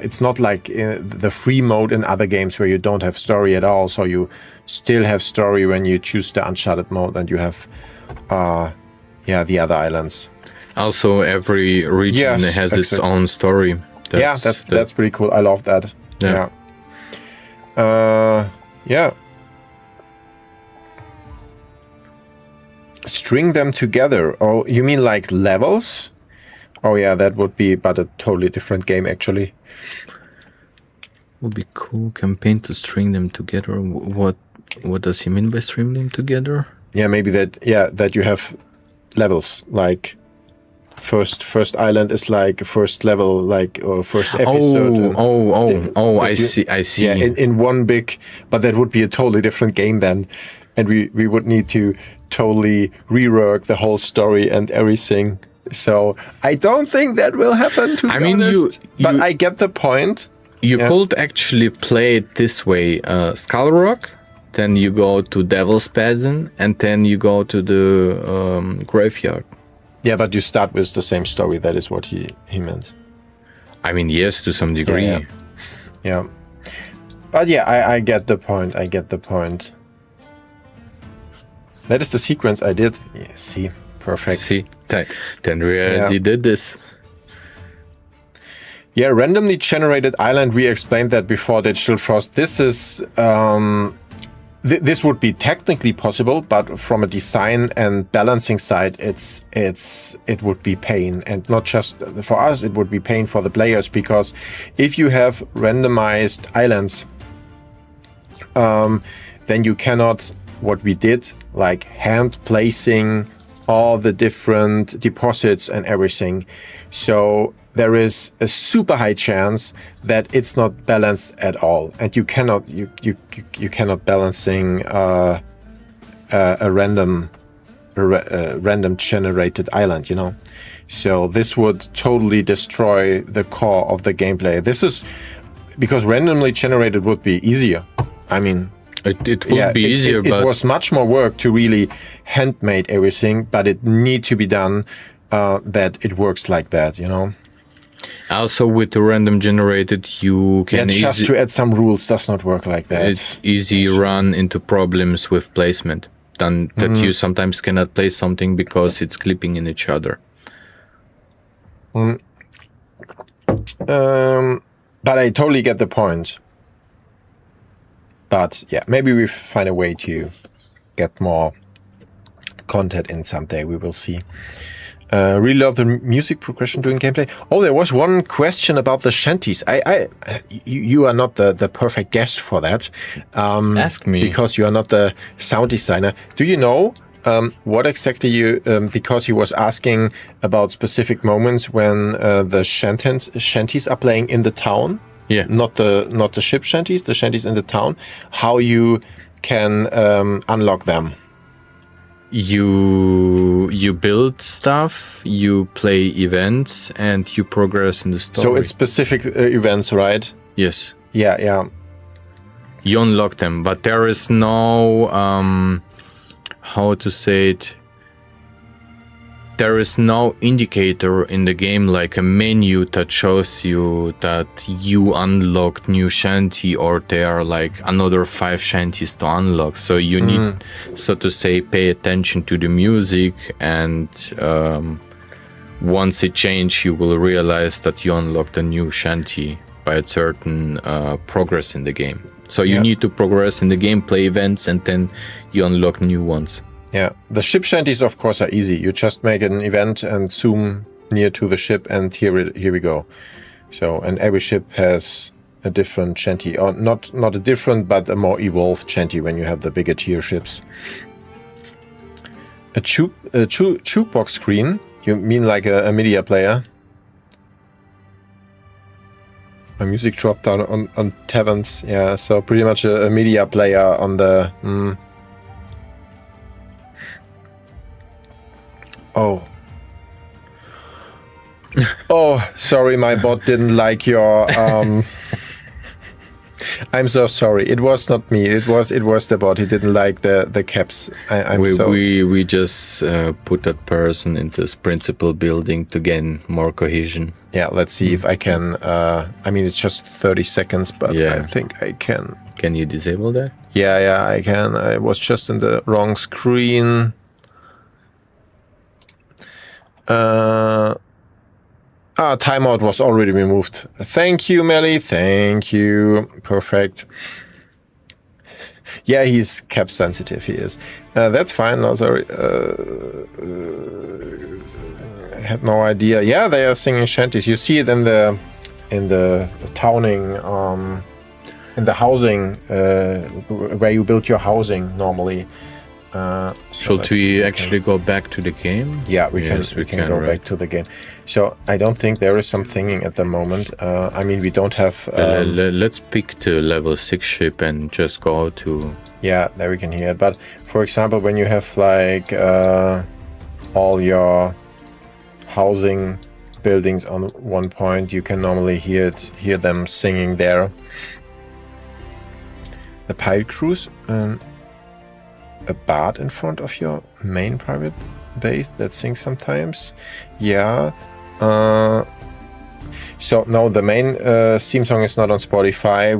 It's not like the free mode in other games where you don't have story at all. So you still have story when you choose the Uncharted mode, and you have the other islands. Also, every region has its own story. That's pretty cool. I love that. Yeah. String them together. Oh, you mean like levels? Oh yeah, that would be but a totally different game actually. Would be cool campaign to string them together. What does he mean by string them together? Yeah, maybe that you have levels, like first island is like first level, like, or first episode. I see. Yeah, in one big, but that would be a totally different game then, and we would need to totally rework the whole story and everything. So I don't think that will happen, to be honest. But I get the point. You could actually play it this way: Skull Rock, then you go to Devil's Basin, and then you go to the graveyard. Yeah, but you start with the same story. That is what he meant. I mean, yes, to some degree. Yeah. But yeah, I get the point. That is the sequence I did. Yeah, see, perfect. See, then we already did this. Yeah, randomly generated island. We explained that before. Digital Frost. This is this would be technically possible, but from a design and balancing side, it would be pain, and not just for us. It would be pain for the players, because if you have randomized islands, then you cannot. What we did, like hand placing all the different deposits and everything. So there is a super high chance that it's not balanced at all, and you cannot balancing a random random generated island, you know. So this would totally destroy the core of the gameplay. This is because randomly generated would be easier. I mean, it would be easier, but it was much more work to really handmade everything, but it need to be done that it works like that, you know. Also, with the random generated, you can just to add some rules does not work like that. It's easy run into problems with placement. Then that you sometimes cannot place something because it's clipping in each other. But I totally get the point. But yeah, maybe we find a way to get more content in someday. We will see. Really love the music progression during gameplay. Oh, there was one question about the shanties. You are not the perfect guest for that. Ask me. Because you are not the sound designer. Do you know what exactly you... because he was asking about specific moments when the shanties are playing in the town. Yeah. Not the ship shanties, the shanties in the town. How you can unlock them. You build stuff, you play events, and you progress in the story. So it's specific events, right? Yes. Yeah. You unlock them, but there is no how to say it. There is no indicator in the game like a menu that shows you that you unlocked new shanty or there are like another 5 shanties to unlock. So you need, so to say, pay attention to the music, and once it changes, you will realize that you unlocked a new shanty by a certain progress in the game. So you need to progress in the game, play events, and then you unlock new ones. Yeah, the ship shanties, of course, are easy. You just make an event and zoom near to the ship, and here we go. So, and every ship has a different shanty, or not a different, but a more evolved shanty when you have the bigger tier ships. A jukebox screen? You mean like a media player? My music dropped down on taverns. Yeah, so pretty much a media player on the... Oh, sorry, my bot didn't like your... I'm so sorry. It was not me. It was the bot. He didn't like the caps. We just put that person in this principal building to gain more cohesion. Yeah, let's see if I can... I mean, it's just 30 seconds, but I think I can. Can you disable that? Yeah, I can. I was just in the wrong screen. Timeout was already removed. Thank you, Melly. Thank you. Perfect. Yeah, he's cap sensitive. He is. That's fine. No, sorry. I had no idea. Yeah, they are singing shanties. You see it in the towning, in the housing, where you build your housing normally. Should we actually go back to the game? Yeah, we can go back to the game. So I don't think there is some thinking at the moment. I mean, we don't have... let's pick the level 6 ship and just go to... Yeah, there we can hear it. But for example, when you have like all your housing buildings on one point, you can normally hear them singing there. The pirate cruise... a bard in front of your main private base that sings sometimes. Yeah. So no, the main theme song is not on Spotify.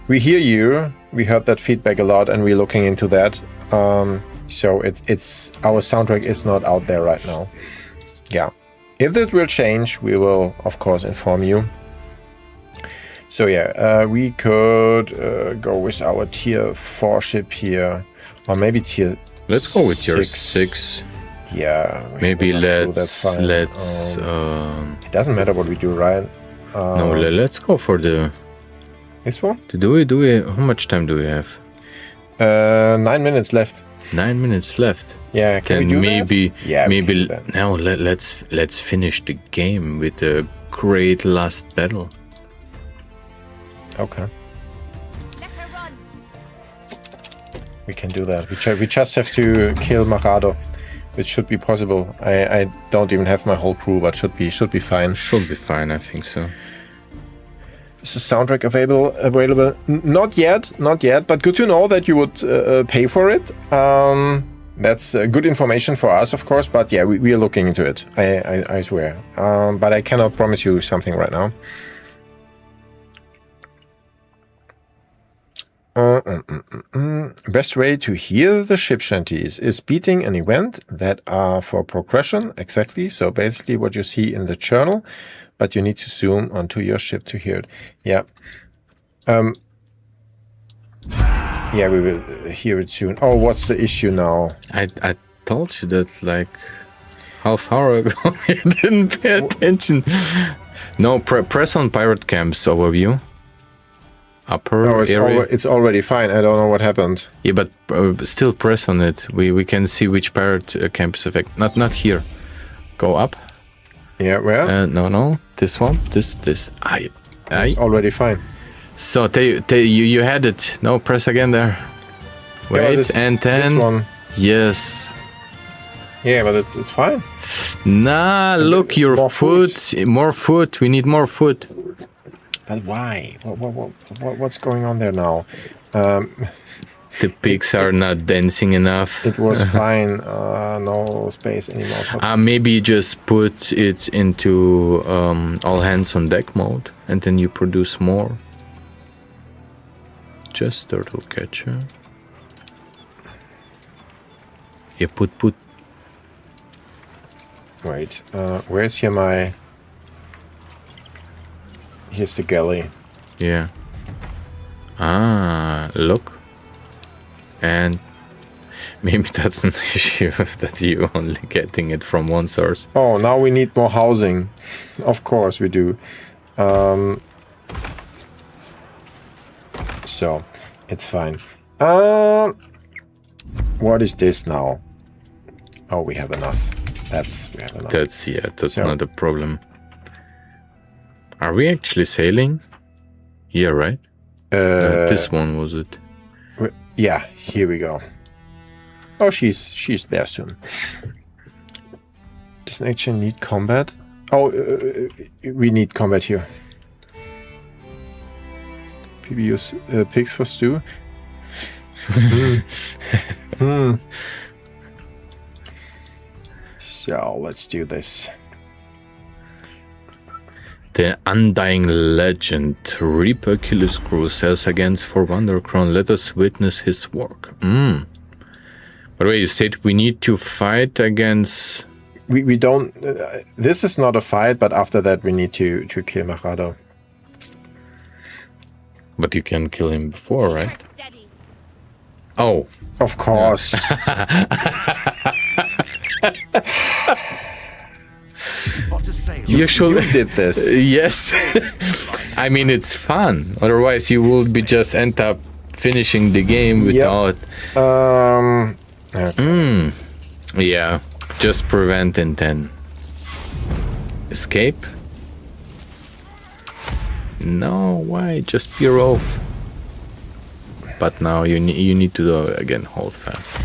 We hear you. We heard that feedback a lot, and we're looking into that. So it's our soundtrack is not out there right now. Yeah. If that will change, we will of course inform you. So yeah, we could go with our tier 4 ship here, or maybe tier. Let's go with tier 6. Yeah. Maybe let's. It doesn't matter what we do, right? No, let's go for the. This one? Do we? How much time do we have? 9 minutes left. 9 minutes left. Yeah. Can we do that? Yeah. Maybe now let's finish the game with a great last battle. Okay. We can do that. We just have to kill Marado, which should be possible. I don't even have my whole crew, but should be fine. Should be fine, I think so. Is the soundtrack available? Not yet, but good to know that you would pay for it. That's good information for us, of course, but yeah, we are looking into it, I swear. But I cannot promise you something right now. Best way to heal the ship shanties is beating an event that are for progression, exactly. So basically what you see in the journal, but you need to zoom onto your ship to hear it. Yeah. Yeah, we will hear it soon. Oh, what's the issue now? I told you that like half hour ago. I didn't pay attention. No, press on pirate camps overview. Upper area. It's already fine. I don't know what happened. Yeah, but still press on it. We can see which pirate camp is affected. Not here. Go up. Yeah, where? No. This one. This. It's already fine. So you had it. No, press again there. Wait, yeah, and then this one. Yes. Yeah, but it's fine. Nah, look, your food. More food. We need more food. But why? What's going on there now? The pigs are not dancing enough. It was fine. No space anymore. Maybe just put it into all hands on deck mode, and then you produce more. Just turtle catcher. Yeah, put. Wait, where's here my... Here's the galley. Yeah. Look. And maybe that's an issue that you only getting it from one source. Oh, now we need more housing. Of course we do. So, it's fine. What is this now? Oh, we have enough. We have enough. That's not a problem. Are we actually sailing? Yeah, right? This one was it. Yeah, here we go. Oh, she's there soon. Doesn't actually need combat. Oh, we need combat here. People use pigs for stew. So let's do this. The undying legend, Reaper Achilles Crew sails against for Wonder Crown. Let us witness his work. By the way, you said we need to fight against... We don't... this is not a fight, but after that we need to kill Marado. But you can kill him before, right? Oh. Of course. You did this. Yes. I mean, it's fun. Otherwise, you would be just end up finishing the game without... Okay. Yeah. Just prevent and then... Escape? No, why? Just peer off. But now you need to do again. Hold fast.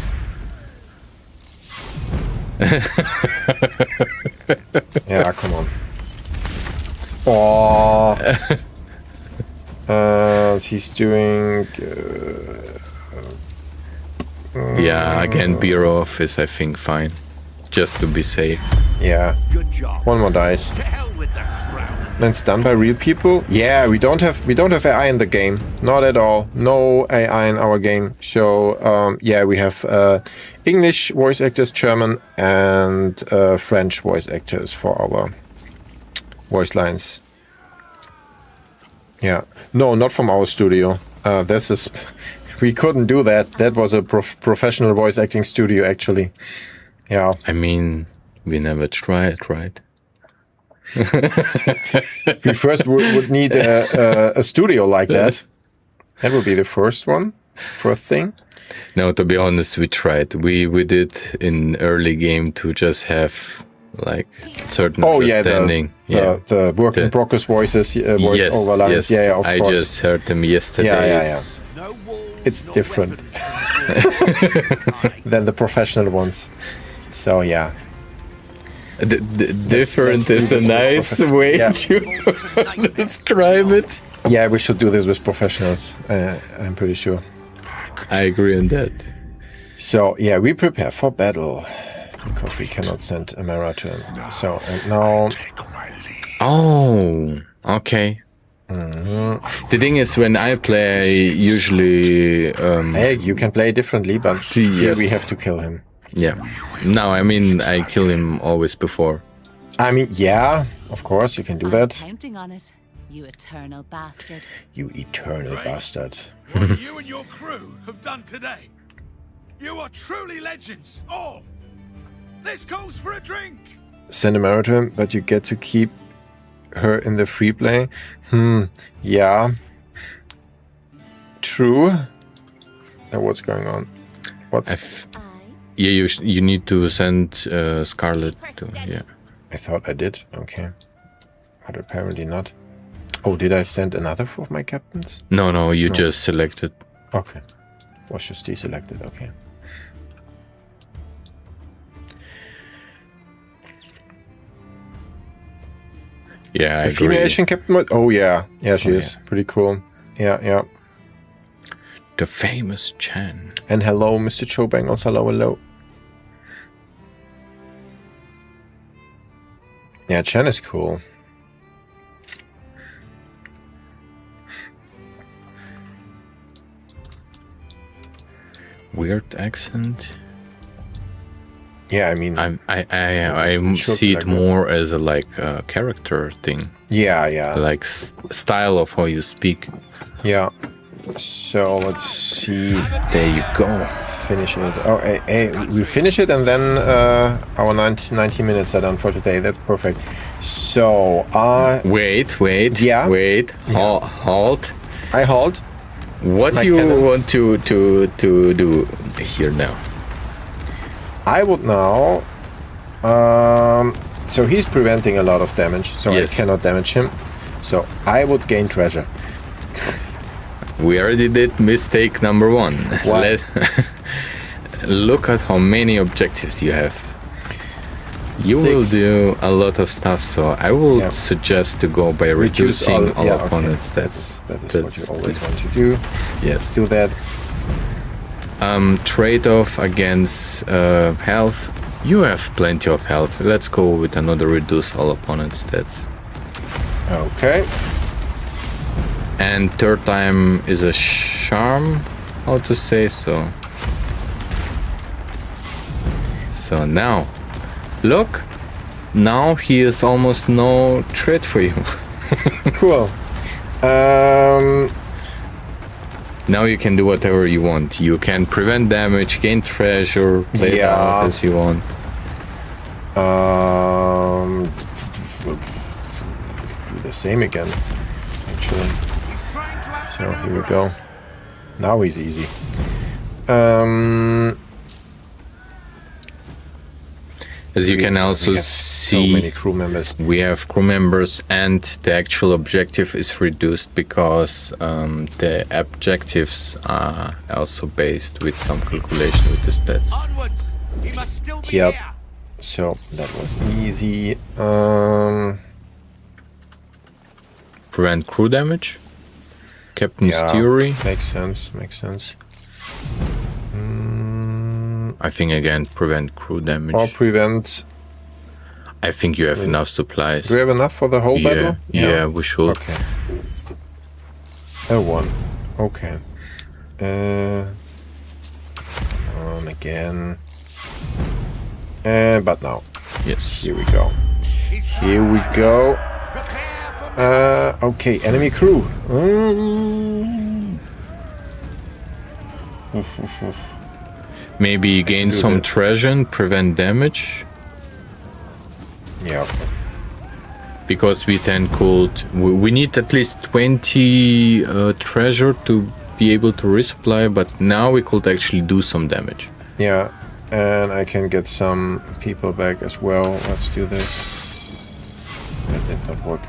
Yeah, come on. Oh. He's doing... yeah, again, peer off is, I think, fine. Just to be safe. Yeah. Good job. One more dice. To hell with the crown. Then stunned by real people. Yeah, we don't have AI in the game. Not at all. No AI in our game. So yeah, we have English voice actors, German, and French voice actors for our voice lines. Yeah. No, not from our studio. This is... We couldn't do that. That was a professional voice acting studio, actually. Yeah. I mean, we never tried, right? We first would need a studio like that. That would be the first thing. No, to be honest, we tried. We did in early game to just have like certain understanding. The working Brockus voice over lines. Yes. Yeah, of course. I just heard them yesterday. Yeah. No walls, it's different than the professional ones. So yeah. Different is a nice way to describe it. Yeah, we should do this with professionals. I'm pretty sure. I agree on that. So yeah, we prepare for battle because we cannot send a Mara to him. So and now. Oh, okay. The thing is, when I play, usually hey, you can play differently, but here we have to kill him. Yeah. No, I mean I kill him always before. I mean, yeah, of course you can do that. Counting on it, you eternal bastard. You eternal bastard. What you and your crew have done today. You are truly legends. All. This calls for a drink. Send a Mara to him, but you get to keep her in the free play. Yeah. True. Now what's going on? What's... Yeah, you need to send Scarlet to, yeah. I thought I did, okay. But apparently not. Oh, did I send another of my captains? No, you just selected. Okay. Was just deselected, okay. Yeah, I agree. Female Asian captain mode? Oh yeah. Yeah, she is. Pretty cool. Yeah. The famous Chen. And hello, Mr. Cho Bangles. Hello. Yeah, Chen is cool. Weird accent. Yeah, I mean, I see it more as a character thing. Yeah. Like style of how you speak. Yeah. So let's see. There you go. Let's finish it. Oh, hey, we finish it and then our 90 minutes are done for today. That's perfect. So, wait. Yeah. Wait. Yeah. Halt. I halt. What do you want to do here now? I would now. So he's preventing a lot of damage, so I cannot damage him. So I would gain treasure. We already did mistake number one. Look at how many objectives you have. You 6. Will do a lot of stuff, so I will suggest to go by reducing all opponents' stats. That is what you always want to do. Yes. Do that. Trade-off against health. You have plenty of health. Let's go with another reduce all opponents' stats. Okay. And third time is a charm, how to say so. So now, look, now he is almost no threat for you. Cool. Now you can do whatever you want. You can prevent damage, gain treasure, play it out as you want. We'll do the same again, actually. So here we go. Now he's easy. As you can also see, so many crew members. We have crew members, and the actual objective is reduced because the objectives are also based with some calculation with the stats. Yep. So that was easy. Prevent crew damage. Captain's theory. Makes sense. I think again prevent crew damage. Or prevent. I think you have enough supplies. Do we have enough for the whole battle? Yeah, we should. Okay. One. Okay. On again. But now. Yes. Here we go. Okay, enemy crew. Maybe gain some treasure and prevent damage. Yeah. Because we then we need at least 20 treasure to be able to resupply, but now we could actually do some damage. Yeah, and I can get some people back as well. Let's do this. That did not work.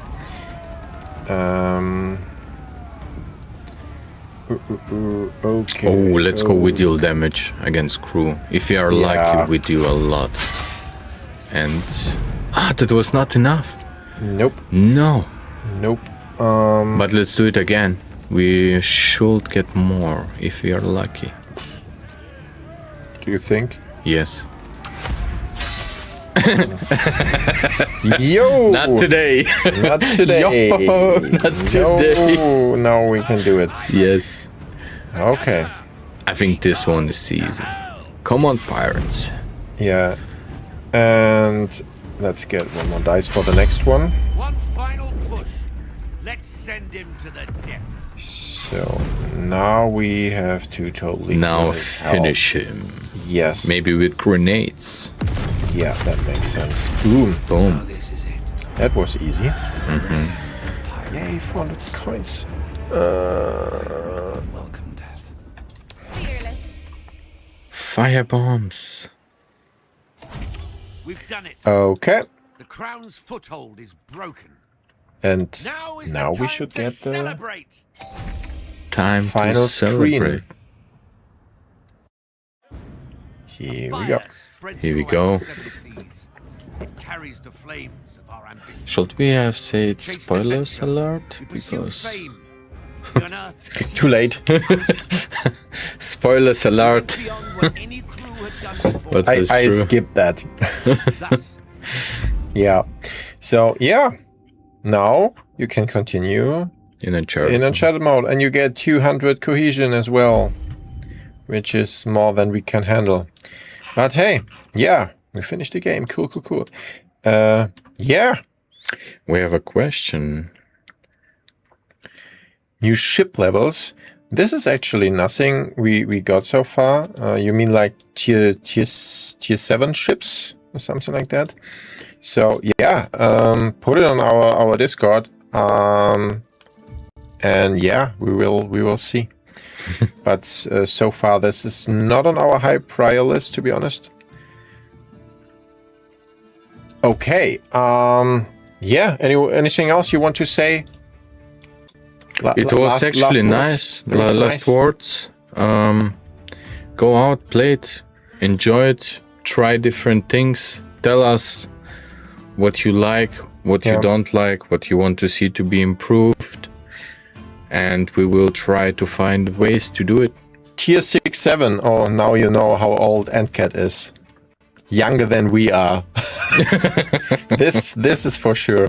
Okay. Oh, let's go with deal damage against crew. If we are lucky, we do a lot. And that was not enough. Nope. No. Nope. But let's do it again. We should get more if we are lucky. Do you think? Yes. Yo! Not today. Not today. Yo, not today. No, we can do it. Yes. Okay. I think this one is easy. Come on, pirates. Yeah. And let's get one more dice for the next one. One final push. Let's send him to the depths. So now we have to totally finish him. Yes. Maybe with grenades. Yeah, that makes sense. Boom. Boom. This is it. That was easy. Yay, 400 coins. Welcome, death. Fire bombs. We've done it. Okay. The crown's foothold is broken. And Now is now the we time should to get the celebrate. Time final to celebrate. screen. Here we go. Here we go. It carries the flames of our ambition. Should we have said spoilers alert? We pursue Because fame. We unearth Too late. spoilers alert. beyond what any crew had done before. But I it's true. skipped that. Thus, Yeah. So yeah. Now you can continue In a chart. in uncharted mode, and you get 200 cohesion as well, which is more than we can handle. But hey, yeah, we finished the game. Cool, cool, cool. Yeah. We have a question. New ship levels. This is actually nothing we got so far. You mean like tier 7 ships or something like that? So yeah, put it on our Discord. And yeah, we will see. But so far this is not on our high prior list, to be honest. Okay. Yeah. Anything else you want to say? It was actually nice. Last words. Go out, play it, enjoy it, try different things. Tell us what you like, what you don't like, what you want to see to be improved. And we will try to find ways to do it. Tier 6-7. Oh, now you know how old Antcat is. Younger than we are. This is for sure.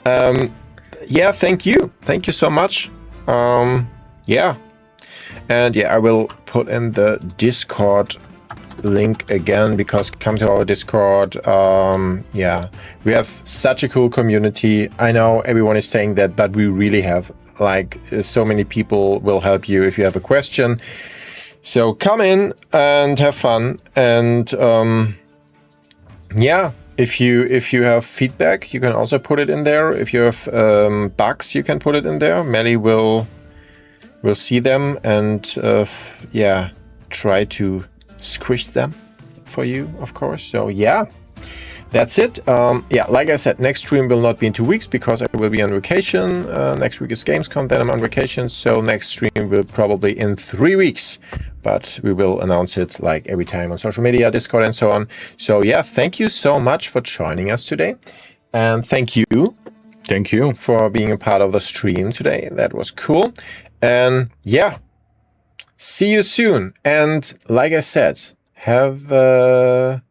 Yeah, thank you. Thank you so much. Yeah. And yeah, I will put in the Discord link again, because come to our Discord. Yeah, we have such a cool community. I know everyone is saying that, but we really have, like, so many people will help you if you have a question. So come in and have fun. And yeah, if you have feedback, you can also put it in there. If you have bugs, you can put it in there. Melly will see them and yeah, try to squish them for you, of course. So yeah, that's it. Yeah, like I said, next stream will not be in 2 weeks because I will be on vacation. Next week is Gamescom, then I'm on vacation. So next stream will probably in 3 weeks, but we will announce it like every time on social media, Discord, and so on. So yeah, thank you so much for joining us today, and thank you for being a part of the stream today. That was cool. And yeah, see you soon. And like I said, have a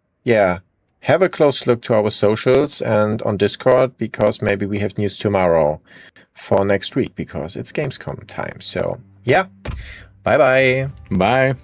close look to our socials and on Discord, because maybe we have news tomorrow for next week, because it's Gamescom time. So yeah, bye. Bye.